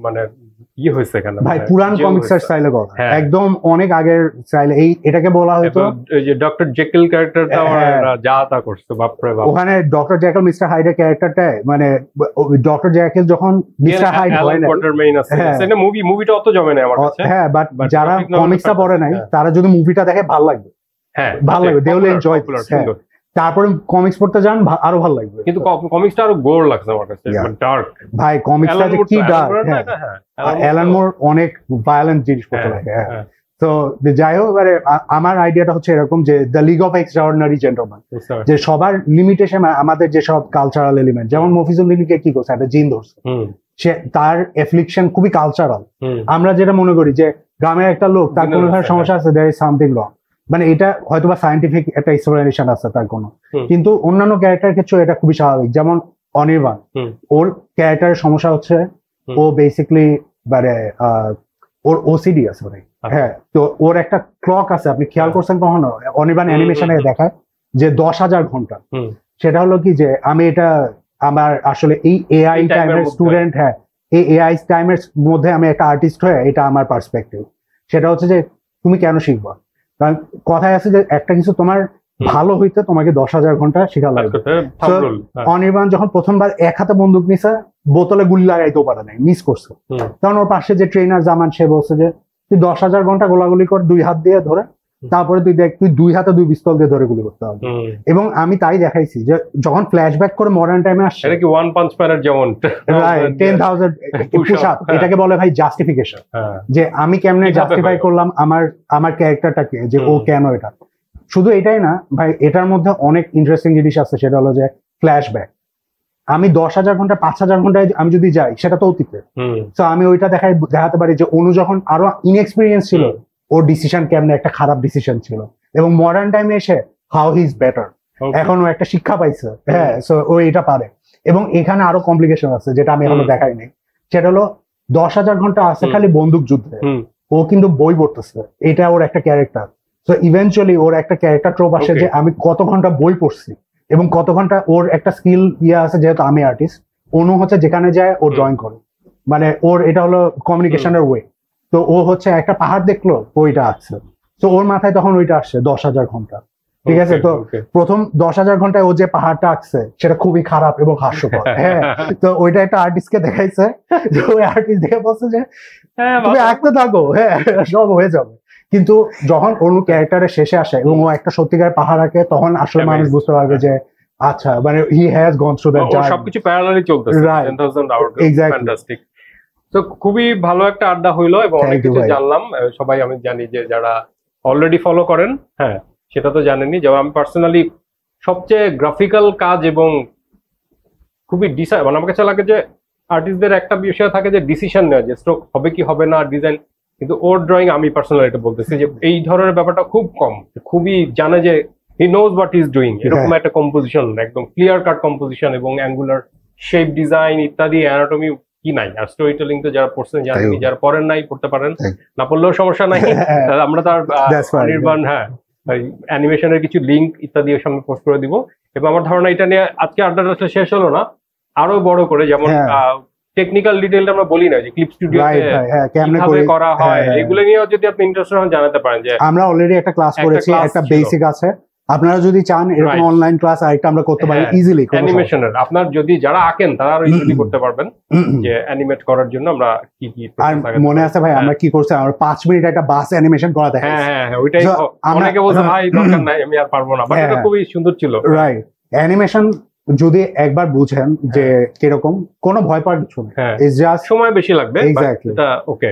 মানে কি হয়েছে এখানে ভাই পুরান কমিক্সের স্টাইলে করা, একদম অনেক আগের স্টাইলে। এটাকে বলা হতো এই যে ডক্টর জেকেল ক্যারেক্টারটা যা তা করছে, বাপ রে বাপ। ওখানে ডক্টর জেকেল মিস্টার হাইডের ক্যারেক্টারটা, মানে ডক্টর জেকেল যখন মিস্টার হাইড হয় না, সেটা মুভিটা অত জমে না আমার কাছে। হ্যাঁ, বাট যারা কমিক্সটা পড়ে নাই তারা যদি মুভিটা দেখে ভালো লাগবে, ভালো লাগবে, দে উইল এনজয়। তারপরে কমিক্স পড়তে যান, আরো ভালো লাগবে। কিন্তু কমিক্সটা আরো গোর লাগছে আমার কাছে, ডার্ক। ভাই কমিক্সটা যে কি ডার্ক, অ্যালান মোর অনেক ভায়োলেন্ট জিনিসপত্র লাগে। তো যাই হোক, আমার আইডিয়াটা হচ্ছে এরকম যে the league of extraordinary gentleman, যে সবার লিমিটেশন, আমাদের যেসব কালচারাল এলিমেন্ট, যেমন মফিজুল দিনকে কি করছে, একটা জিন ধরছে, সে তার এফ্লিকশন খুবই কালচারাল। আমরা যেটা মনে করি যে গ্রামের একটা লোক, তার কোনো ধরনের সমস্যা আছে, দেয়ার ইজ সামথিং রং, মানে এটা হয়তো বা সায়েন্টিফিক একটা এক্সপ্লেনেশন আছে তার কোনো, কিন্তু অন্যান্য ক্যারেক্টার ক্ষেত্রে এটা খুবই স্বাভাবিক। যেমন অনির্বাণ, ওর ক্যারেক্টারের সমস্যা হচ্ছে ও বেসিক্যালি মানে ওর ওসিডি আছে ভাই। হ্যাঁ, তো ওর একটা ক্লক আছে, আপনি খেয়াল করছেন কখনো? অনির্বাণ অ্যানিমেশনে দেখায় যে 10,000 ঘন্টা। সেটা হলো কি যে আমি এটা আমার আসলে এই এআই টাইমের স্টুডেন্ট, হ্যাঁ এই এআই টাইমের মধ্যে আমি একটা আর্টিস্ট হয়ে এটা আমার পার্সপেক্টিভ। সেটা হচ্ছে যে তুমি কেন শিখবা, কারণ কথায় আছে যে একটা কিছু তোমার ভালো হইতে তোমাকে 10,000 ঘন্টা শেখা লাগবে। অনির্বাণ যখন প্রথমবার এক হাতে বন্দুক নিছে, বোতলে গুলি লাগাইতেও পারে নাই, মিস করছে। তখন ওর পাশে যে ট্রেনার জামান, সে বলছে যে তুই 10,000 ঘন্টা গোলাগুলি কর 2 হাত দিয়ে ধরে, তারপরে তুই দেখ তুই 2 হাতে 2 পিস্তল দিয়ে ধরে গুলি করতে হবে। এবং আমি তাই দেখাইছি যে যখন ফ্ল্যাশব্যাক করে মডার্ন টাইমে আসছে, এটা কি ওয়ান পাঞ্চ ম্যানের যেমন 10,000 পুশ আপ, এটাকে বলে ভাই জাস্টিফিকেশন, যে আমি কেমনে জাস্টিফাই করলাম আমার ক্যারেক্টারটাকে, যে ও কেন এটা। শুধু এটাই না ভাই, এটার মধ্যে অনেক ইন্টারেস্টিং জিনিস আছে, সেটা হলো যে ফ্ল্যাশব্যাক। আমি 10,000 ঘন্টা 5,000 ঘন্টায় আমি যদি যাই, সেটা তো অতীতে। তো আমি ওইটা দেখাতে পারি যে অনু যখন আরো ইনএক্সপিরিয়েন্স ছিল, ওর ডিসিশন কেমনে একটা খারাপ ডিসিশন ছিল, এবং মডার্ন টাইমে এসে হাউ হি ইজ বেটার, এখন ও একটা শিক্ষা পাইছে। হ্যাঁ, সো ও এটা পারে। এবং এখানে আরো কমপ্লিকেশন আছে যেটা আমি এখনো দেখাইনি, সেটা হলো 10,000 ঘন্টা আছে খালি বন্দুক যুদ্ধে, ও কিন্তু বই পড়তেছে, এটা ওর একটা ক্যারেক্টার। তো ইভেনচুয়ালি ওর একটা ক্যারেক্টার ট্রোপ আসে যে আমি কত ঘন্টা বই পড়ছি এবং কত ঘন্টা ওর একটা স্কিল ইয়ে আছে, যেহেতু আমি আর্টিস্ট, অনু হচ্ছে যেখানে যায় ও ড্রয়িং করে, মানে ওর এটা হলো কমিউনিকেশনের ওয়ে। তো ও হচ্ছে একটা পাহাড় দেখলো, ওইটা আসছে, তো ওর মাথায় তখন ওইটা আসছে 10,000 ঘন্টা। ঠিক আছে, তো প্রথম 10,000 ঘন্টায় ও যে পাহাড়টা আঁকছে সেটা খুবই খারাপ এবং হাস্যকর। হ্যাঁ, তো ওইটা একটা আর্টিস্টকে দেখাইছে, যে ওই আর্টিস্ট দেখে বলছে যে তুমি আঁকতে থাকো, হ্যাঁ সব হয়ে যাবে। কিন্তু যখন ওর ক্যারেক্টারের শেষে আসে এবং ও একটা সত্যিকার পাহাড় আঁকে, তখন আসলে মানুষ বুঝতে পারবে যে আচ্ছা, মানে he has gone through that journey, সবকিছু প্যারালালি চলতেছে। 10,000 আওয়ার, ফ্যান্টাস্টিক। তো খুবই ভালো একটা আড্ডা হইলো এবং অনেক কিছু জানলাম। সবাই আমি জানি যে যারা অলরেডি ফলো করেন, হ্যাঁ সেটা তো জানেনই। যেমন আমি পার্সোনালি সবচেয়ে গ্রাফিক্যাল কাজ এবং খুবই মানে আমার কাছে লাগে যে আর্টিস্টদের একটা বিষয় থাকে যে ডিসিশন নেওয়া, যে স্ট্রোক হবে কি হবে না, ডিজাইন। কিন্তু ওর ড্রয়িং আমি পার্সোনালি এটা বলতেছি যে এই ধরনের ব্যাপারটা খুব কম, খুবই জানে যে he knows what is doing, এরকম একটা কম্পোজিশন, একদম ক্লিয়ার কাট কম্পোজিশন এবং অ্যাঙ্গুলার শেপ ডিজাইন ইত্যাদি, অ্যানাটমি কি নাই। আর স্টোরি টেলিং তো যারা পড়ছেন জানেন, যারা পড়েন নাই পড়তে পারেন, না পড়লেও সমস্যা নাই। আমরা তার অনির্বাণ অ্যানিমেশনের কিছু লিঙ্ক ইত্যাদি ওর সঙ্গে পোস্ট করে দিব। এবং আমার ধারণা এটা নিয়ে আজকে আড্ডাটা শেষ হলো না, আরো বড় করে, যেমন টেকনিক্যাল ডিটেইল আমরা বলি না যে ক্লিপ স্টুডিওতে কিভাবে করা হয়, এগুলো নিয়েও যদি আপনি ইন্টারেস্টেড হন জানাতে পারেন। যে আমরা অলরেডি একটা ক্লাস করেছি, একটা বেসিক আছে, আপনারা যদি চান এরকম অনলাইন ক্লাস আরেকটা আমরা করতে পারি ইজিলি। অ্যানিমেশনের আপনার যদি যারা আঁকেন তারা আরো ইজিলি করতে পারবেন, যে অ্যানিমেট করার জন্য আমরা কি কি। আর মনে আছে ভাই আমরা কি করছি, আমরা 5 মিনিট একটা বাস অ্যানিমেশন করা দেখাই। হ্যাঁ ওইটাই অনেকে বলছে ভাই দরকার নাই, আমি আর পারবো না, বাট এটা খুবই সুন্দর ছিল। রাইট, অ্যানিমেশন যদি একবার বুঝেন যে কিরকম, কোনো ভয় পাওয়ার কিছু নেই, ইটস জাস্ট সময় বেশি লাগবে। এক্স্যাক্টলি, এটা ওকে।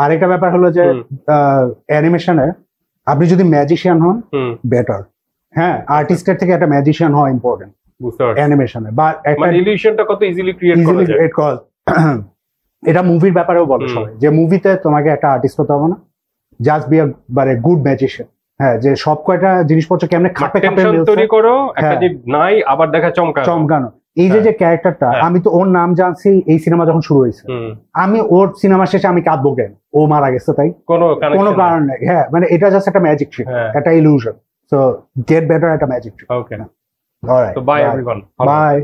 আরেকটা ব্যাপার হলো যে অ্যানিমেশনে আপনি যদি ম্যাজিশিয়ান হন বেটার। হ্যাঁ, আর্টিস্টের থেকে একটা ম্যাজিশিয়ান হওয়া ইম্পর্টেন্ট অ্যানিমেশনে, বা একটা ইলিউশনটা কত ইজিলি ক্রিয়েট করা যায়। এটা মুভির ব্যাপারেও বলে সবাই, যে মুভিতে তোমাকে একটা আর্টিস্ট হতে হবে না, just be a good magician. হ্যাঁ, যে সব কয়টা জিনিসপত্র কেমনে খাপে খাপে তৈরি করো, একটা যে নাই আবার দেখা চমকানো। এই যে ক্যারেক্টারটা, আমি তো ওর নাম জানছি এই সিনেমা যখন শুরু হয়েছে, আমি ওর সিনেমা শেষে আমি কাঁদবো কেন, ও মারা গেছে তাই, কোনো কারণ নেই। হ্যাঁ, মানে এটা জাস্ট একটা ম্যাজিক ট্রিক, একটা ইলিউশন। সো গেট বেটার একটা magic trick. Okay, alright, bye everyone, by.